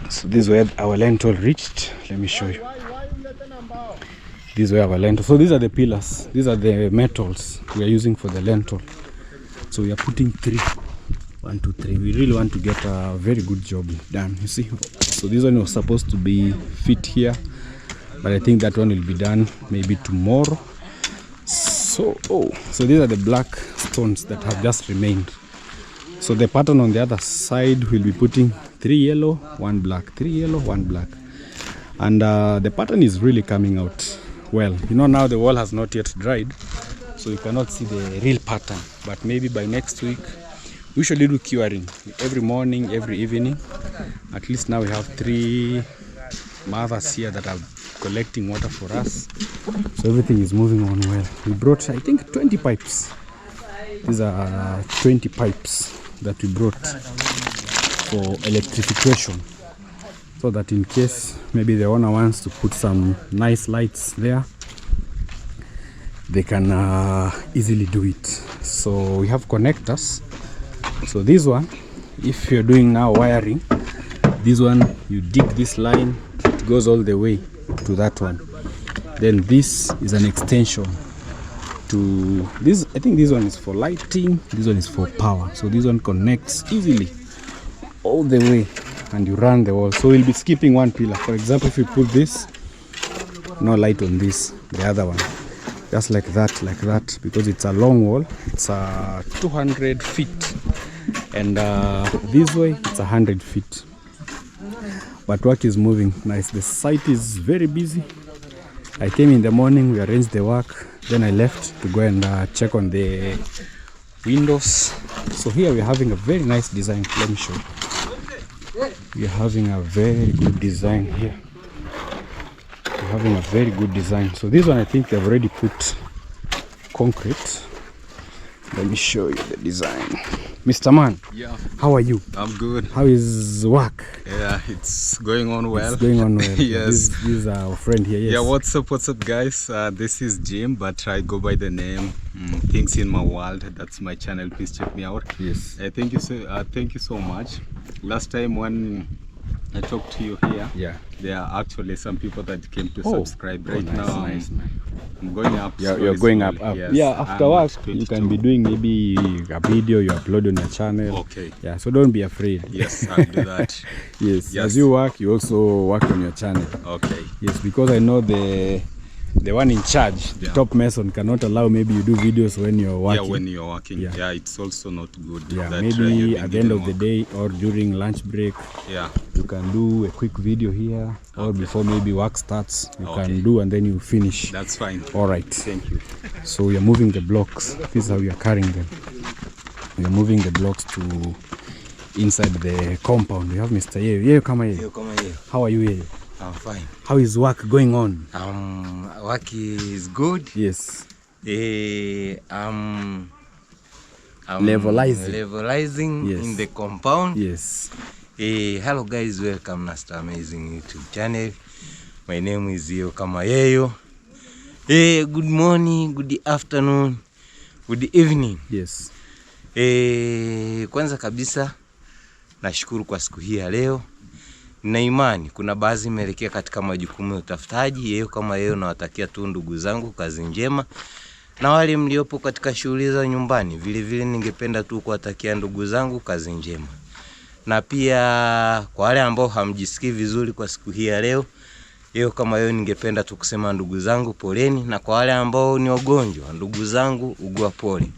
So this is where our lintel reached. Let me show you. This is where our lintel. So these are the pillars. These are the metals we are using for the lintel. So we are putting 3. 1, 2, 3. We really want to get a very good job done. You see. So this one was supposed to be fit here, but I think that one will be done maybe tomorrow. So these are the black stones that have just remained. So the pattern on the other side will be putting 3 yellow, 1 black, 3 yellow, 1 black, and the pattern is really coming out well. You know, now the wall has not yet dried, so you cannot see the real pattern, but maybe by next week we should do curing every morning, every evening. At least now we have 3 mothers here that are collecting water for us, so everything is moving on well. We brought, I think, 20 pipes. These are 20 pipes that we brought for electrification, so that in case maybe the owner wants to put some nice lights there, they can easily do it. So we have connectors. So this one, if you're doing now wiring, this one you dig this line, it goes all the way to that one. Then this is an extension to this. I think this one is for lighting, this one is for power. So this one connects easily all the way, and you run the wall. So we'll be skipping one pillar. For example, if you put this, no light on this, the other one, just like that, because it's a long wall. It's 200 feet, and this way it's 100 feet. But work is moving nice. The site is very busy. I came in the morning, we arranged the work, then I left to go and check on the windows. So here we're having a very nice design. Let me show you. We're having a very good design here. We're having a very good design. So this one, I think they've already put concrete. Let me show you the design. Mr. Man, yeah, how are you? I'm good. How is work? Yeah, it's going on well. It's going on well. Yes. This is our friend here. Yes. Yeah, what's up guys? This is Jim, but I go by the name Things in My World. That's my channel. Please check me out. Yes. Thank you so much. Last time when I talked to you here, yeah, there are actually some people that came to subscribe. Right now, nice, man. I'm going up. Yeah, you're going up. Yes, yeah, after work you can be doing maybe a video you upload on your channel. Okay. Yeah, so don't be afraid. Yes, I'll do that. Yes. As you work, you also work on your channel. Okay. Yes, because I know the one in charge, the top mason, cannot allow maybe you do videos when you're working. Yeah, when you're working. Yeah, yeah, it's also not good. Yeah, that, maybe at the end of the day or during lunch break. Yeah. You can do a quick video here, or before maybe work starts, you can do, and then you finish. That's fine. All right. Thank you. So we are moving the blocks. This is how we are carrying them. We are moving the blocks to inside the compound. We have Mr. Yeyo. Yeyo, come here. How are you, Yeyo? I'm fine. How is work going on? Work is good. Yes. I'm levelizing yes, in the compound. Yes. Hello guys, welcome Nasto Amazing YouTube channel. My name is Yeyo kama Yeyo. Good morning, good afternoon, good evening. Yes. Kwanza kabisa nashukuru kwa siku hii ya leo. Na imani kuna baadhi imeelekea katika majukumu ya utafutaji. Yeyo kama Yeyo nawatakia tu ndugu zangu kazi njema. Na wale mliopo katika shughuli za nyumbani, vile vile ningependa tu kuwatakia ndugu zangu kazi njema. Na pia kwa wale ambao hamjisikii vizuri kwa siku hii ya leo, Hiyo kama hiyo ningependa tu kusema ndugu zangu poleni, na kwa wale ambao ni wagonjwa ndugu zangu ugua pole.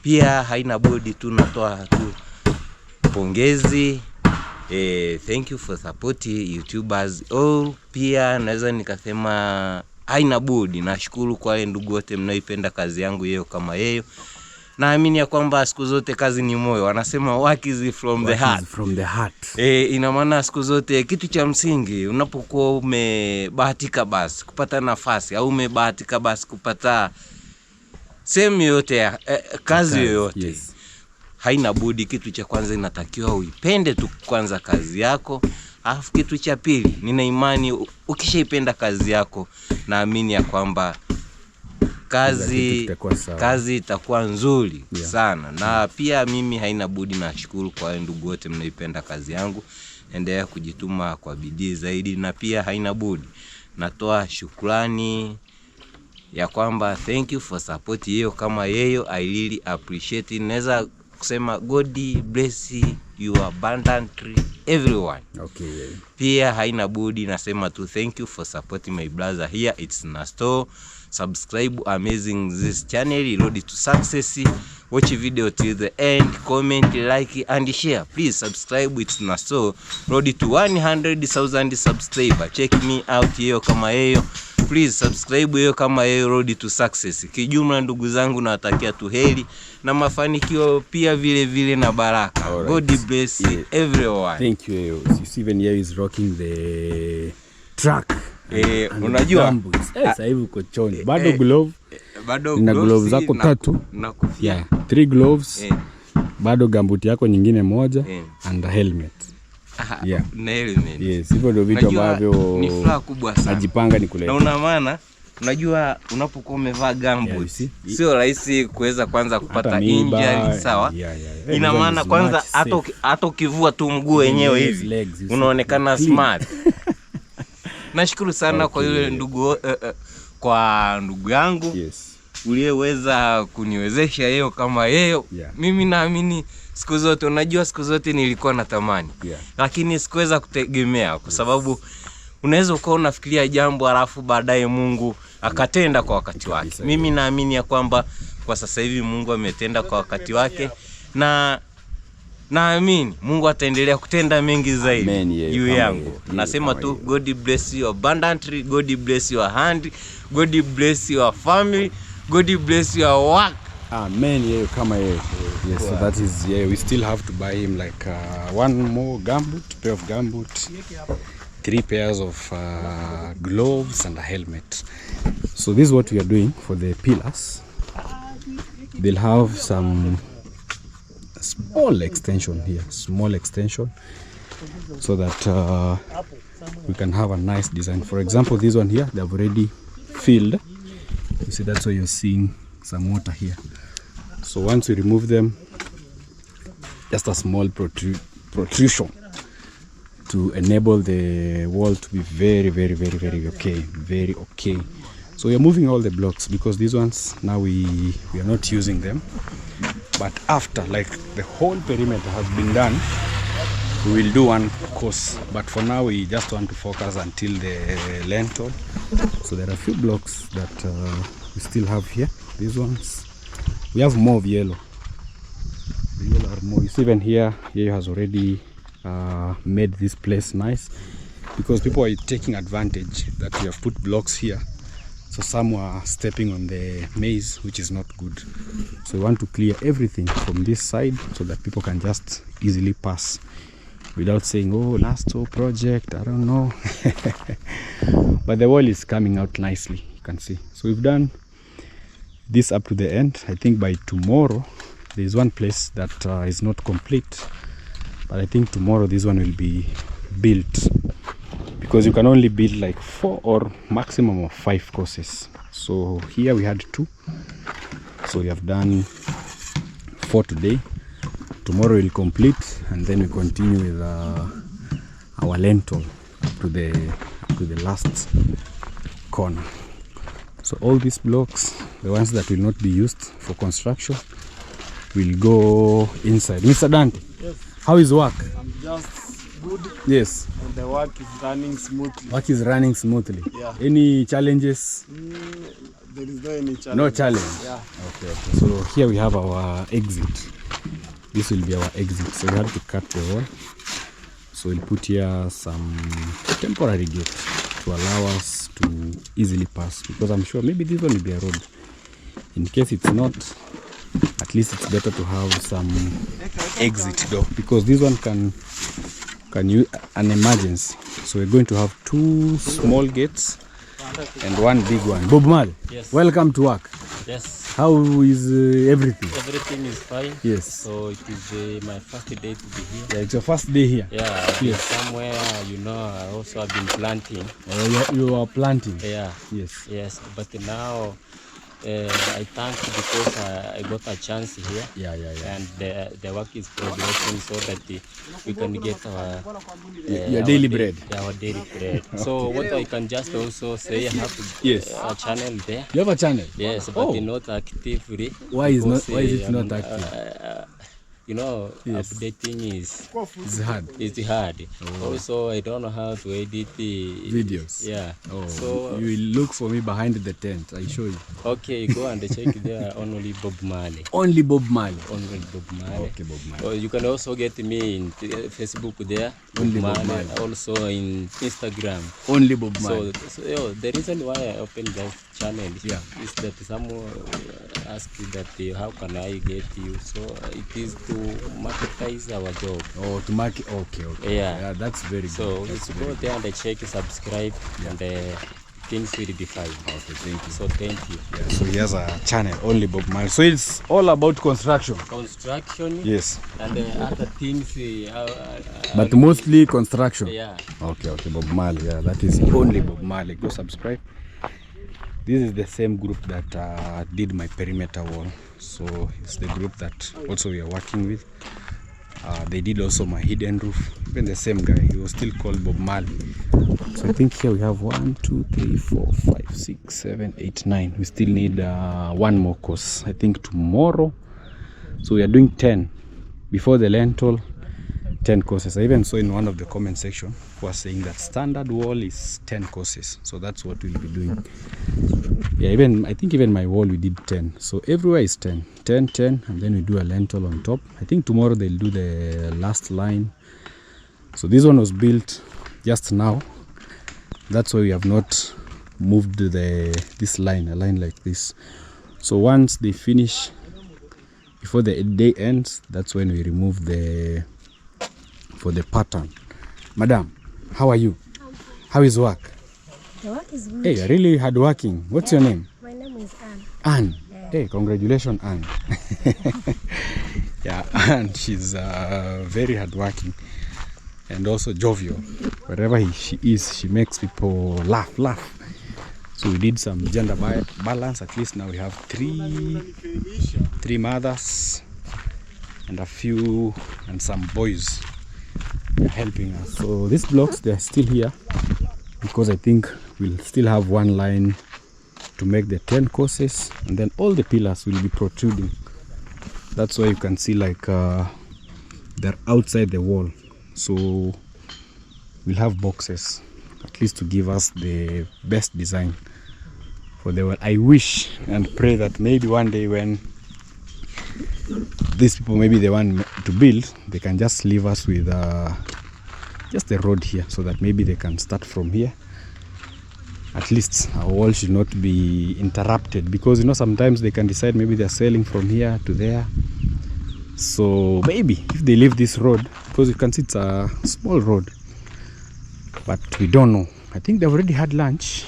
Pia haina budi tu natoa tu pongezi. Thank you for supporting YouTubers all. Pia naweza nikasema haina budi nashukuru kwa wale ndugu wote mnaoipenda kazi yangu hiyo kama hiyo. Naamini ya kwamba siku zote kazi ni moyo. Wanasema work is from the heart. From the heart. Ina maana siku zote kitu cha msingi unapokuwa umebahatika basi kupata nafasi au umebahatika basi kupata sehemu yote ya kazi yoyote. Yes. Haina budi kitu cha kwanza inatakiwa uipende tu kwanza kazi yako. Alafu kitu cha pili, nina imani ukishaipenda kazi yako, naamini ya kwamba kazi itakuwa nzuri sana. Na pia mimi haina budi nashukuru kwa ndugu wote mnaipenda kazi yangu. Endelea kujituma kwa bidii zaidi, na pia haina budi natoa shukrani ya kwamba thank you for support hiyo kama hiyo. I really appreciate it. Naweza kusema God bless you abundantly everyone. Okay. Pia haina budi nasema tu thank you for supporting my brother here. It's Nasto. Subscribe amazing this channel, road to success. Watch video till the end, comment, like and share. Please subscribe. It's Nasto, road to 100,000 subscriber. Check me out hiyo kama hiyo. Please subscribe hiyo kama hiyo, road to success. Kijumla ndugu zangu nawatakia tu heri na mafanikio pia vile vile na baraka. Right. God bless everyone. Thank you. You see even here is rocking the truck. Unajua sasa hivi uko choni. Bado glove. Na gloves zako 3 na kofia. Yeah, 3 gloves. Bado gambut yako nyingine moja and a helmet. Yeah. Na helmet. Yes, hivyo ndio vitu ambavyo ni furaha kubwa sana. Najipanga nikulete. Na una maana unajua unapokuwa umevaa gamboots sio rahisi kuweza kwanza kupata injury, sawa? Ina maana kwanza hata ukivua tu mguu wenyewe hivi unaonekana smart. Nashukuru sana kwa yule ndugu kwa ndugu yangu uliyeweza kuniwezesha hiyo kama hiyo. Mimi naamini siku zote, unajua siku zote nilikuwa natamani lakini sikuweza kutegemea, kwa sababu unaweza ukawa unafikiria jambo alafu baadaye Mungu akatenda kwa wakati wake. Mimi naamini ya kwamba kwa sasa hivi Mungu ametenda kwa wakati wake, na naamini Mungu ataendelea kutenda mengi zaidi juu yangu. Nasema tu God bless you abundantly, God bless your hand, God bless your family, God bless your work. Amen. Kama yes, so that is we still have to buy him like one more pair of gumboot, 3 pairs of gloves and a helmet. So this is what we are doing for the pillars. They'll have some small extension here, so that we can have a nice design. For example, this one here, they have already filled. You see, that's why you're seeing some water here. So once we remove them, just a small protrusion to enable the wall to be very okay. So we are moving all the blocks because these ones now we are not using them. But after, like, the whole perimeter has been done, we will do one course. But for now, we just want to focus until the lintel. So there are a few blocks that we still have here. These ones, we have more of yellow. The yellow are more. You see, even here has already made this place nice, because people are taking advantage that we have put blocks here. So some are stepping on the maize, which is not good. So we want to clear everything from this side so that people can just easily pass without saying, oh, Nasto project, I don't know. But the wall is coming out nicely, you can see. So we've done this up to the end. I think by tomorrow, there is one place that is not complete. But I think tomorrow this one will be built, because you can only build like 4 or maximum of 5 courses. So here we had 2, so we have done 4 today. Tomorrow we'll complete, and then we continue with our lintel to the last corner. So all these blocks, the ones that will not be used for construction, will go inside. Mr. Dante, yes. How is work? I'm just good. Yes. I'm the work is running smoothly. Work is running smoothly. Yeah. Any challenges? There is no any challenge. No challenge. Yeah. Okay. So here we have our exit. This will be our exit. So we have to cut the wall. So we'll put here some temporary gate to allow us to easily pass, because I'm sure maybe this one will be a road. In case it's not, at least it's better to have some exit door, because this one can use an emergency. So we're going to have 2 small gates and 1 big one. Bob Marley, yes. Welcome to work. Yes. How is everything? Everything is fine. Yes. So it is my first day to be here. Yeah, it's your first day here. Yeah. I've been Yes. somewhere, I also have been planting. You are planting. Yeah. Yes. Yes. But now I thank because I got a chance here. Yeah. And the work is progressing so that we can get our Your daily bread. Our daily bread. So what I can just also say, I have Yes. a channel there. You have a channel? Yes, but not actively. Why is it because, not active? Yes. Updating It's hard. is hard. Also, I don't know how to edit the Videos. Yeah. Oh, So you will look for me behind the tent. I show you. okay, go and check there. Only Bob Marley. Only Bob Marley. Only Bob Marley. Okay, Bob Marley. Or you can also get me in Facebook there. Only Bob Marley. Also in Instagram. Only Bob Marley. So the reason why I opened that channel is that someone asked that how can I get you? So it is to marketize our job. Oh, to market. Okay. Yeah. That's very good. So That's let's go there and check, subscribe, and things will be fine. Okay, thank you. So thank you. Yeah, so here's a channel, Only Bob Marley. So it's all about construction. Construction. Yes. And other things. But mostly construction. Yeah. Okay, Bob Marley. Yeah, that is Only Bob Marley. Go subscribe. This is the same group that did my perimeter wall. So it's the group that also we are working with. They did also my hidden roof. Even the same guy, he was still called Bob Marley. So I think here we have 1, 2, 3, 4, 5, 6, 7, 8, 9. We still need 1 more course. I think tomorrow. So we are doing 10 before the lentil. 10 courses. I even saw in one of the comment section who was saying that standard wall is 10 courses. So that's what we'll be doing. Yeah, I think even my wall we did 10. So everywhere is 10, and then we do a lentil on top. I think tomorrow they'll do the last line. So this one was built just now. That's why we have not moved this line, a line like this. So once they finish, before the day ends, that's when we remove for the pattern. Madam, how are you? How is work? The work is good. Hey, you're really hardworking. What's your name? My name is Anne. Anne. Yeah. Hey, congratulations, Anne. Yeah, Anne, she's very hardworking and also jovial. Wherever she is, she makes people laugh. So we did some gender balance. At least now we have three mothers and some boys. They're helping us. So these blocks, they're still here because I think we'll still have 1 line to make the 10 courses, and then all the pillars will be protruding. That's why you can see like they're outside the wall. So we'll have boxes at least to give us the best design for the wall. I wish and pray that maybe one day when these people maybe they want to build, they can just leave us with just the road here, so that maybe they can start from here. At least our wall should not be interrupted, because sometimes they can decide maybe they're selling from here to there. So maybe if they leave this road, because you can see it's a small road, but we don't know. I think they've already had lunch.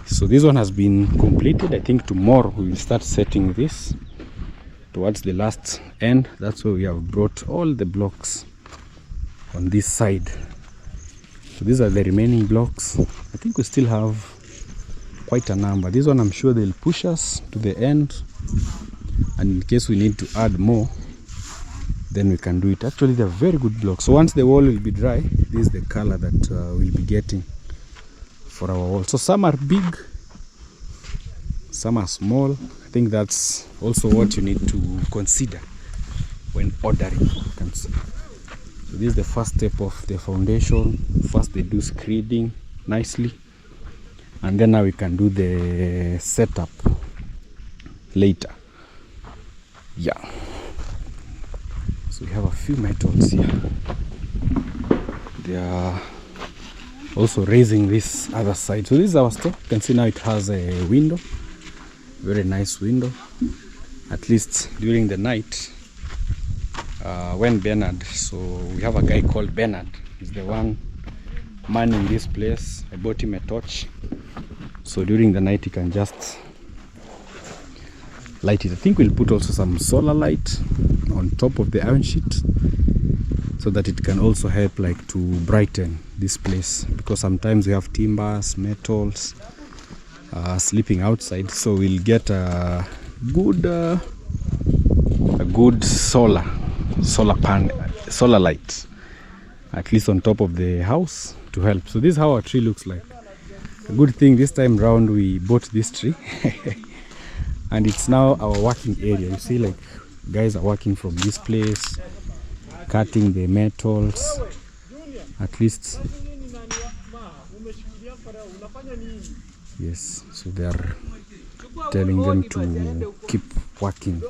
So this one has been completed. I think tomorrow we will start setting this towards the last end. That's why we have brought all the blocks on this side. So these are the remaining blocks. I think we still have quite a number. This one I'm sure they'll push us to the end, and in case we need to add more, then we can do it. Actually, they're very good blocks. So once the wall will be dry, this is the color that we'll be getting for our wall. So some are big, some are small. I think that's also what you need to consider when ordering. You can see So this is the first step of the foundation. First they do screeding nicely, and then now we can do the setup later. Yeah. So we have a few metals here. They are also raising this other side. So this is our store. You can see now it has a window, very nice window. At least during the night, when Bernard, so we have a guy called Bernard, he's the one manning this place. I bought him a torch, so during the night he can just light it. I think we'll put also some solar light on top of the iron sheet, so that it can also help like to brighten this place, because sometimes we have timbers, metals sleeping outside. So we'll get a good solar light at least on top of the house to help. So this is how our tree looks like. A good thing this time round we bought this tree and it's now our working area. You see, like, guys are working from this place, cutting the metals. At least, yes, so they are telling them to keep working,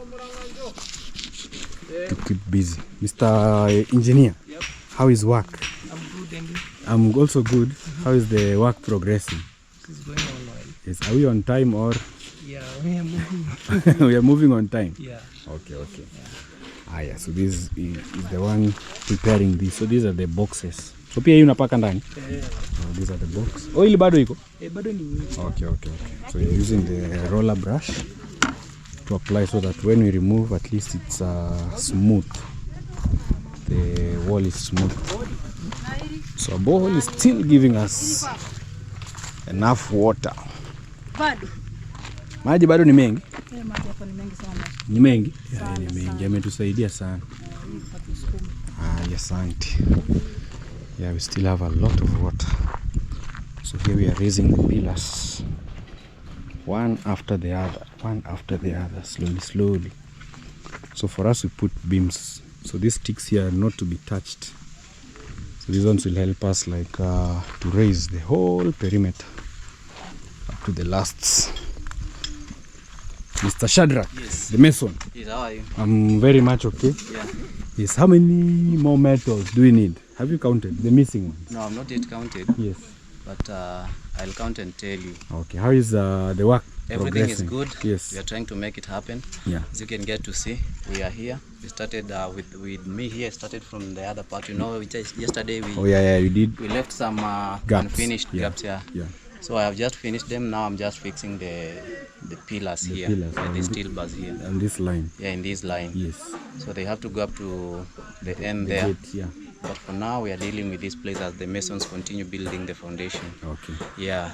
to keep busy. Mr. Engineer, yep. How is work? I'm good, and you? I'm also good. How is the work progressing? It's going on well. Yes, are we on time or? Yeah, we are moving. We are moving on time? Yeah. Okay. Yeah. Yeah, so this is the one preparing this. So these are the boxes. So pia hii unapaka ndani? Oh, these are the box. Oh, ili bado iko? Bado ni. Okay. So you're using the roller brush to apply so that when we remove, at least it's smooth. The wall is smooth. So our borehole is still giving us enough water. Maji bado ni mengi? Maji hapo ni mengi sana. Ni mengi? Yeah, ni mengi. Yametusaidia sana. Asante. Yeah, we still have a lot of water. So here we are raising the pillars, one after the other, slowly. So for us, we put beams. So these sticks here are not to be touched. So these ones will help us like to raise the whole perimeter up to the lasts. Mr. Shadrach, yes. The mason. Yes, how are you? I'm very much okay. Yeah. Yes, how many more metals do we need? Have you counted the missing ones? No, I'm not yet counted. Yes. But I'll count and tell you. Okay, how is the work Everything is good. Yes. We are trying to make it happen. Yeah. As you can get to see, we are here. We started with me here, started from the other part. You know, yesterday we... Oh, yeah, you did. We left some gaps. Unfinished gaps here. Yeah. So I have just finished them. Now I'm just fixing the pillars here. Pillars. And the steel bars here. And this line. Yeah, in this line. Yes. So they have to go up to the end there. Gate, yeah. But for now, we are dealing with this place as the masons continue building the foundation. Okay. Yeah.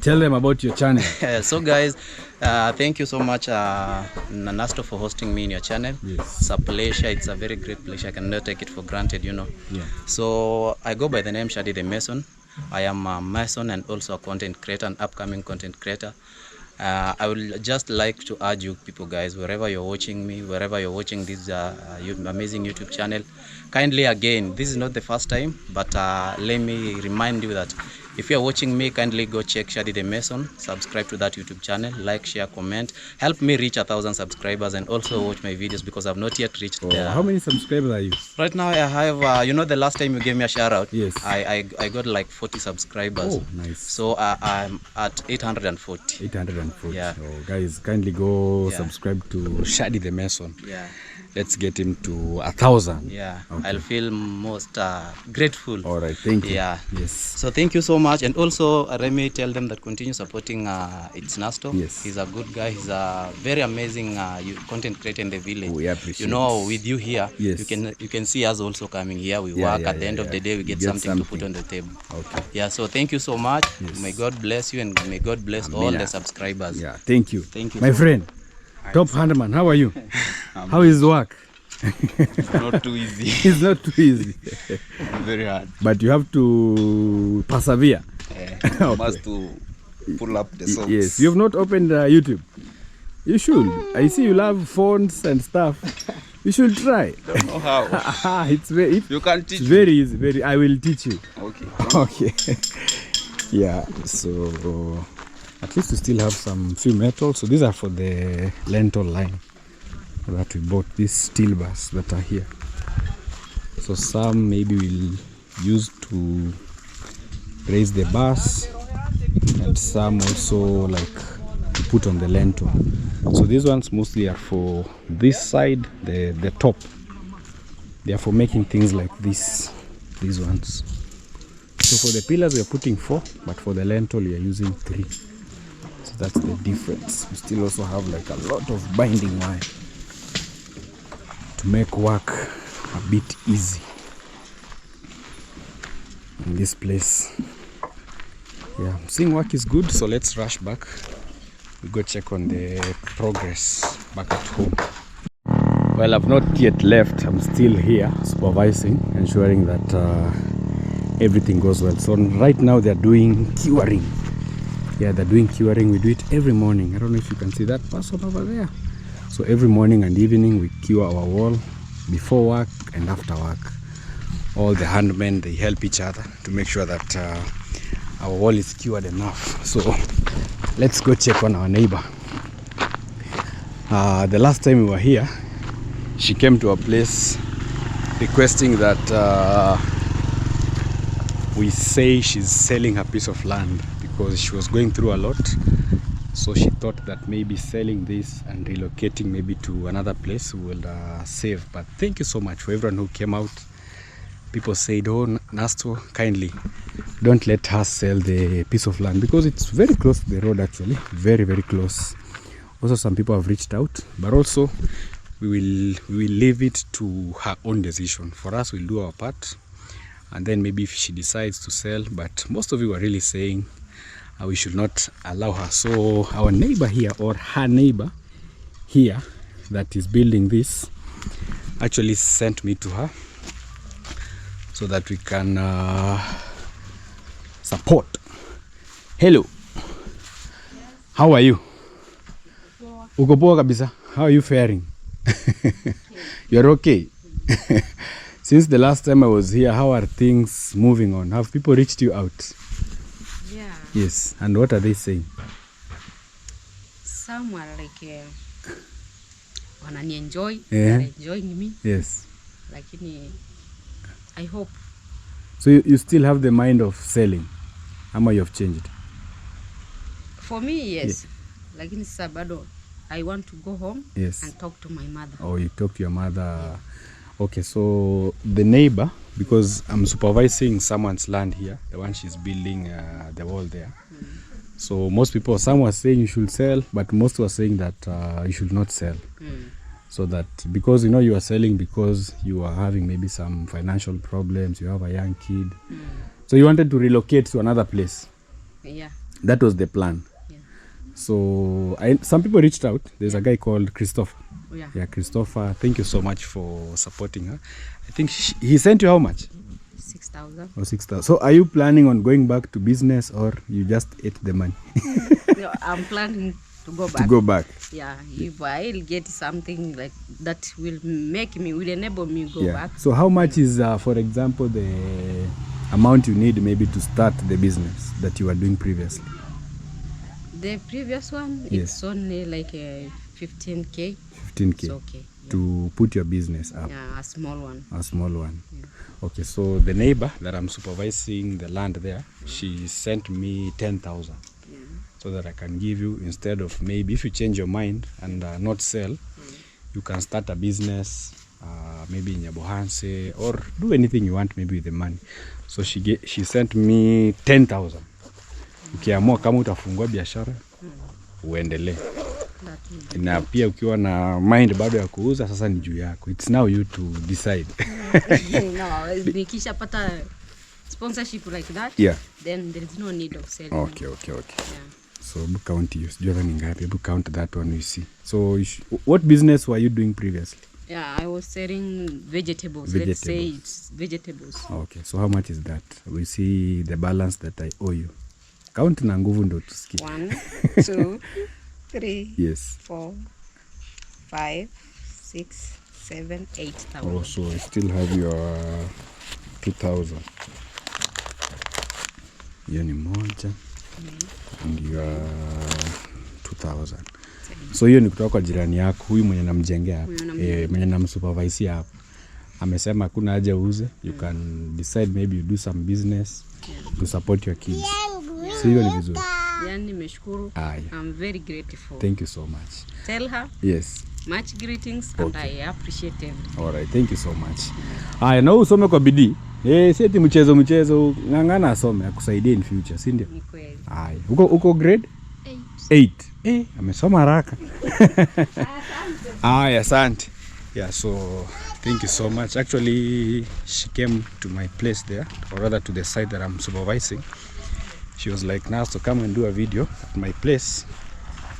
Tell them about your channel. So guys, thank you so much, Nasto, for hosting me in your channel. Yes. It's a pleasure. It's a very great pleasure. I cannot take it for granted, you know. Yeah. So I go by the name Shadi the Mason. I am a mason and also a content creator, an upcoming content creator. I would just like to urge you people, guys, wherever you're watching me, wherever you're watching this amazing YouTube channel, kindly, again, this is not the first time, but let me remind you that if you're watching me, kindly go check Shadi the Mason, subscribe to that YouTube channel, like, share, comment, help me reach 1,000 subscribers, and also watch my videos because I've not yet reached there. How many subscribers are you? Right now I have, you know, the last time you gave me a shout out, yes, I got like 40 subscribers. Oh, nice. So I'm at 840. 840. Yeah. Oh, guys, kindly go subscribe to Shadi the Mason. Yeah. Let's get him to 1,000. Yeah. Okay. I'll feel most grateful. All right. Thank you. Yeah. Yes. So thank you so much. And also, let me tell them that continue supporting it's Nasto. Yes. He's a good guy. He's a very amazing content creator in the village. We appreciate. You know, with you here, yes, you can see us also coming here. We work. At the end of the day, we get something to put on the table. Okay. Yeah. So thank you so much. Yes. May God bless you and may God bless all the subscribers. Yeah. Thank you. Thank you. My friend, Top Handman, how are you? How is work? It's not too easy. It's not too easy. Very hard. But you have to persevere. Okay. Must to pull up the socks. Yes. You have not opened YouTube. You should. I see you love phones and stuff. You should try. Don't know how. It's very. You can teach It's very easy. Very. I will teach you. Okay. Okay. Yeah. So at least we still have some few metals. So these are for the lentil line that we bought. These steel bars that are here. So some maybe we'll use to raise the bars, and some also like to put on the lentil. So these ones mostly are for this side, the top. They are for making things like this, these ones. So for the pillars we are putting 4, but for the lentil we are using 3. So that's the difference. We still also have like a lot of binding wire to make work a bit easy in this place. Yeah, I'm seeing work is good, so let's rush back. We go check on the progress back at home. Well, I've not yet left. I'm still here supervising, ensuring that everything goes well. So right now they're doing curing. Yeah, they're doing curing. We do it every morning. I don't know if you can see that person over there. So every morning and evening we cure our wall before work and after work. All the handmen, they help each other to make sure that our wall is cured enough. So let's go check on our neighbor. The last time we were here, she came to our place requesting that we say she's selling her piece of land because she was going through a lot. So she thought that maybe selling this and relocating maybe to another place will save. But thank you so much for everyone who came out. People said, oh, Nasto, kindly don't let her sell the piece of land because it's very close to the road, actually. Very, very close. Also, some people have reached out, but also we will leave it to her own decision. For us, we'll do our part, and then maybe if she decides to sell. But most of you are really saying we should not allow her. So our neighbor here, or her neighbor here that is building this, actually sent me to her so that we can support. Hello. How are you? Uko poa kabisa. How are you faring? You're okay? Since the last time I was here, how are things moving on? Have people reached you out? Yeah. Yes. And what are they saying? Some are like wanani enjoy, Yeah. they're enjoying me. Yes. Lakini I hope. So you still have the mind of selling? Ama you have changed? For me, yes. Yeah. Lakini sasa bado I want to go home, yes, and talk to my mother. Oh, you talk to your mother. Yeah. Okay, so the neighbor, because I'm supervising someone's land here, the one she's building the wall there. So most people, some were saying you should sell, but most were saying that you should not sell. So that, because you know you are selling because you are having maybe some financial problems, you have a young kid. So you wanted to relocate to another place. Yeah. That was the plan. Yeah. So some people reached out. There's a guy called Christopher. Yeah. Yeah, Christopher, thank you so much for supporting her. I think he sent you how much? 6,000. Oh, 6,000. So are you planning on going back to business, or you just ate the money? No, I'm planning to go back. To go back. Yeah, if I'll get something like that will enable me go back. So how much is, for example, the amount you need maybe to start the business that you were doing previously? The previous one, yes, it's only like 15K. 15K. It's okay. Yeah. To put your business up. Yeah, a small one. A small one. Yeah. Okay, so the neighbor that I'm supervising the land there, she sent me 10,000. Yeah. So that I can give you, instead of maybe if you change your mind and not sell, you can start a business, maybe in Nyabohanse, or do anything you want maybe with the money. So she sent me 10,000. Ukiamua kama utafungua biashara, uendelee. Na pia ukiwa na mind bado ya kuuza, sasa ni juu yako. It's now you to decide. No, nikisha pata sponsorship like that, yeah, then there is no need of selling. Okay. Yeah. So count you. Do you have any ngapi? Count that one, we see. So what business were you doing previously? Yeah, I was selling vegetables. Let's say it's vegetables. Okay, so how much is that? We see the balance that I owe you. Count na nguvu ndo tusikie. 1, 2, 3, yes, 4, 5, 6, 7, 8,000. Oh, so I still have your 2,000. Hiyo ni moja. And your 2,000. So hiyo ni kutoka kwa jirani yako, huyu mwenye namjengea hapa. Mwenye namsupervise hapa. Amesema kuna haja uuze. You can decide maybe you do some business to support your kids. So hiyo ni vizuri. Yani nimeshukuru. I'm very grateful. Thank you so much. Tell her. Yes. Much greetings and I appreciate everything. All right, thank you so much. Na usome kwa bidii. Sieti mchezo ng'ang'ana asome akusaidie in future, si ndio? Ni kweli. Uko grade 8. Amesoma haraka. Asante. Yeah, so thank you so much. Actually, she came to my place there, or rather to the site that I'm supervising. She was like, Nasto, come and do a video at my place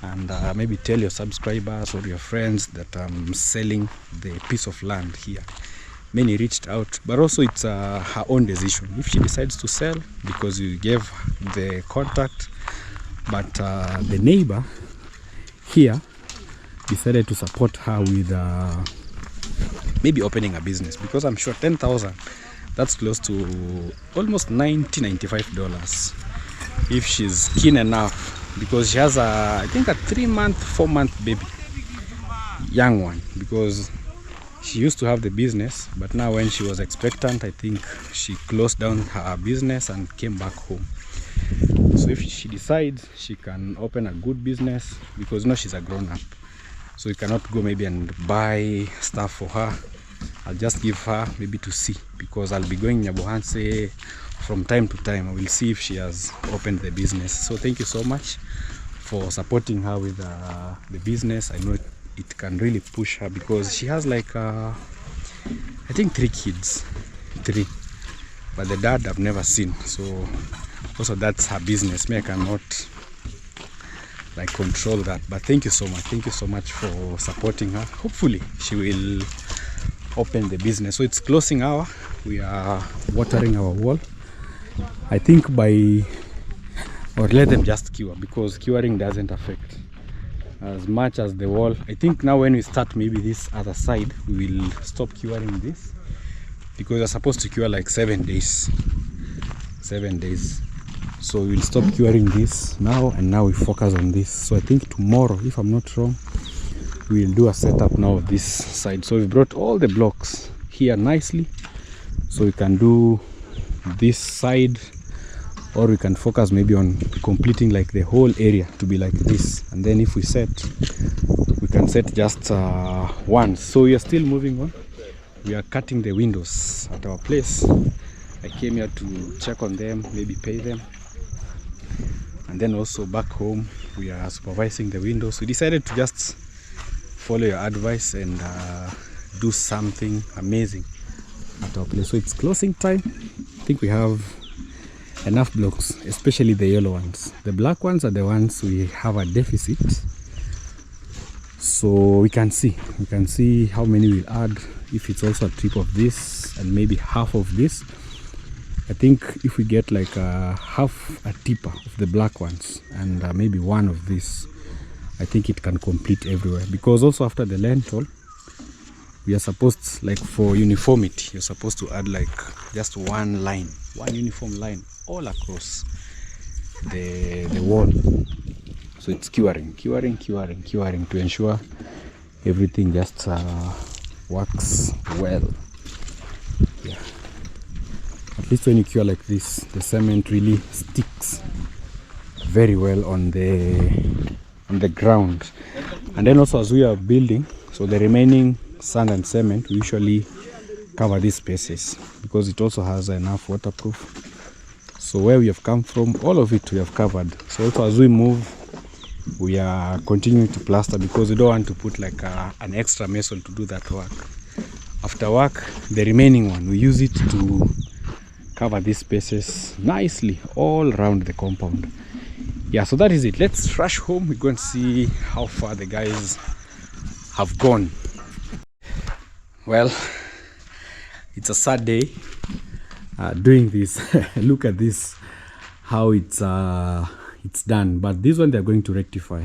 and maybe tell your subscribers or your friends that I'm selling the piece of land here. Many reached out, but also it's her own decision if she decides to sell, because you gave the contact. But the neighbor here decided to support her with maybe opening a business, because I'm sure 10,000, that's close to almost $95 if she's keen enough, because she has I think a 3-month, 4-month baby, young one, because she used to have the business, but now when she was expectant, I think she closed down her business and came back home. So if she decides, she can open a good business, because now she's a grown-up, so you cannot go maybe and buy stuff for her. I'll just give her maybe to see, because I'll be going Nyabohanse from time to time. I will see if she has opened the business. So thank you so much for supporting her with the business. I know it can really push her, because she has like I think 3 kids, but the dad I've never seen. So also that's her business. Me, I cannot like control that, but thank you so much for supporting her. Hopefully she will open the business. So it's closing hour, we are watering our wall. I think or let them just cure, because curing doesn't affect as much as the wall. I think now when we start maybe this other side, we will stop curing this, because we're supposed to cure like 7 days. So we'll stop curing this now, and now we focus on this. So I think tomorrow, if I'm not wrong, we'll do a setup now of this side. So we brought all the blocks here nicely, so we can do this side, or we can focus maybe on completing like the whole area to be like this. And then if we set, we can set just once. So we are still moving on. We are cutting the windows at our place. I came here to check on them, maybe pay them. And then also back home, we are supervising the windows. We decided to just follow your advice and do something amazing at our place. So it's closing time. I think we have enough blocks, especially the yellow ones. The black ones are the ones we have a deficit. So we can see how many we'll add, if it's also a tip of this and maybe half of this. I think if we get like half a tipper of the black ones and maybe one of this, I think it can complete everywhere. Because also after the lentil, we are supposed, like for uniformity, you're supposed to add like just one uniform line all across the wall. So it's curing to ensure everything just works well. Yeah. At least when you cure like this, the cement really sticks very well on the ground. And then also as we are building, so the remaining sand and cement, we usually cover these spaces, because it also has enough waterproof. So where we have come from, all of it we have covered. So also as we move, we are continuing to plaster, because we don't want to put like an extra mason to do that work. After work, the remaining one, we use it to cover these spaces nicely all around the compound. Yeah, so that is it. Let's rush home. We go and see how far the guys have gone. Well, it's a sad day doing this. Look at this, how it's done. But this one they're going to rectify,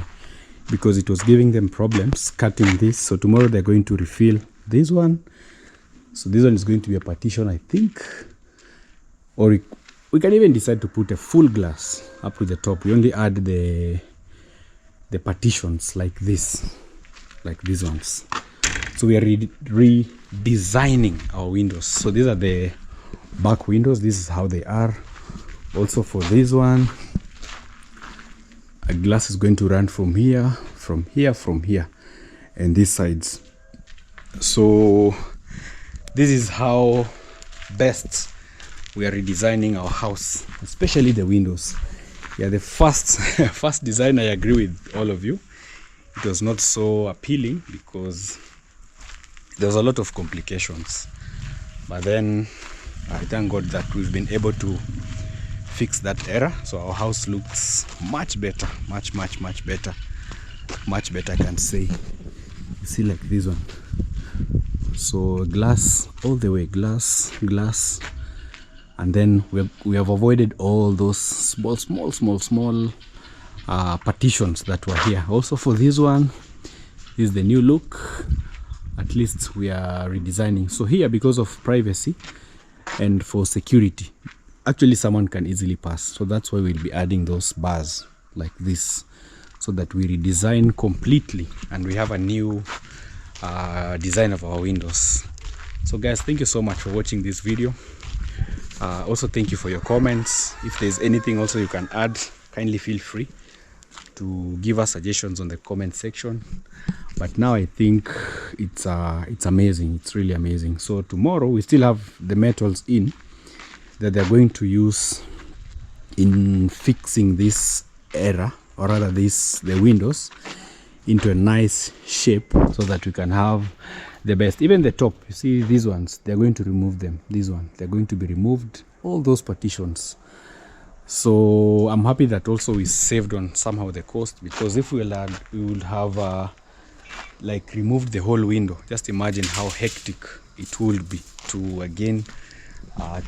because it was giving them problems cutting this. So tomorrow they're going to refill this one. So this one is going to be a partition, I think, or we can even decide to put a full glass up to the top. We only add the partitions like this, like these ones. So we are redesigning our windows. So these are the back windows. This is how they are. Also for this one, a glass is going to run from here, from here, from here, and these sides. So this is how best we are redesigning our house, especially the windows. Yeah, the first design, I agree with all of you. It was not so appealing because there was a lot of complications. But then I thank God that we've been able to fix that error. So our house looks much better, much better. Much better, I can say. You see, like this one. So glass all the way, glass, and then we have avoided all those small partitions that were here. Also for this one, this is the new look. At least we are redesigning. So here, because of privacy and for security, actually someone can easily pass. So that's why we'll be adding those bars like this, so that we redesign completely and we have a new design of our windows. So guys, thank you so much for watching this video. Also thank you for your comments. If there's anything also you can add, kindly feel free to give us suggestions on the comment section. But now I think it's amazing. It's really amazing. So tomorrow we still have the metals in that they're going to use in fixing this error, or rather the windows into a nice shape, so that we can have the best. Even the top, you see these ones, they're going to remove them. These ones, they're going to be removed, all those partitions. So I'm happy that also we saved on somehow the cost, because if we would have like removed the whole window, just imagine how hectic it would be to again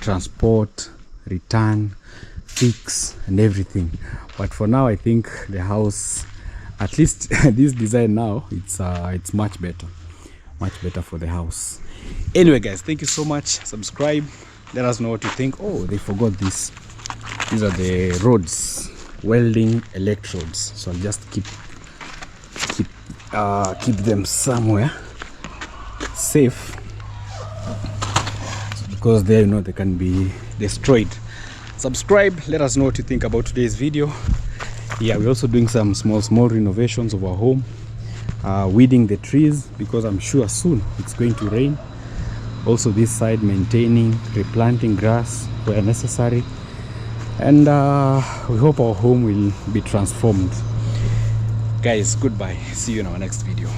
transport, return, fix and everything. But for now I think the house, at least this design now, it's much better for the house. Anyway guys, thank you so much. Subscribe, let us know what you think. Oh, they forgot this. These are the rods, welding electrodes. So I'll just keep them somewhere safe, because there, you know, they can be destroyed. Subscribe, let us know what you think about today's video. Yeah, we're also doing some small renovations of our home, weeding the trees, because I'm sure soon it's going to rain. Also this side, maintaining, replanting grass where necessary, and we hope our home will be transformed. Guys, goodbye, see you in our next video.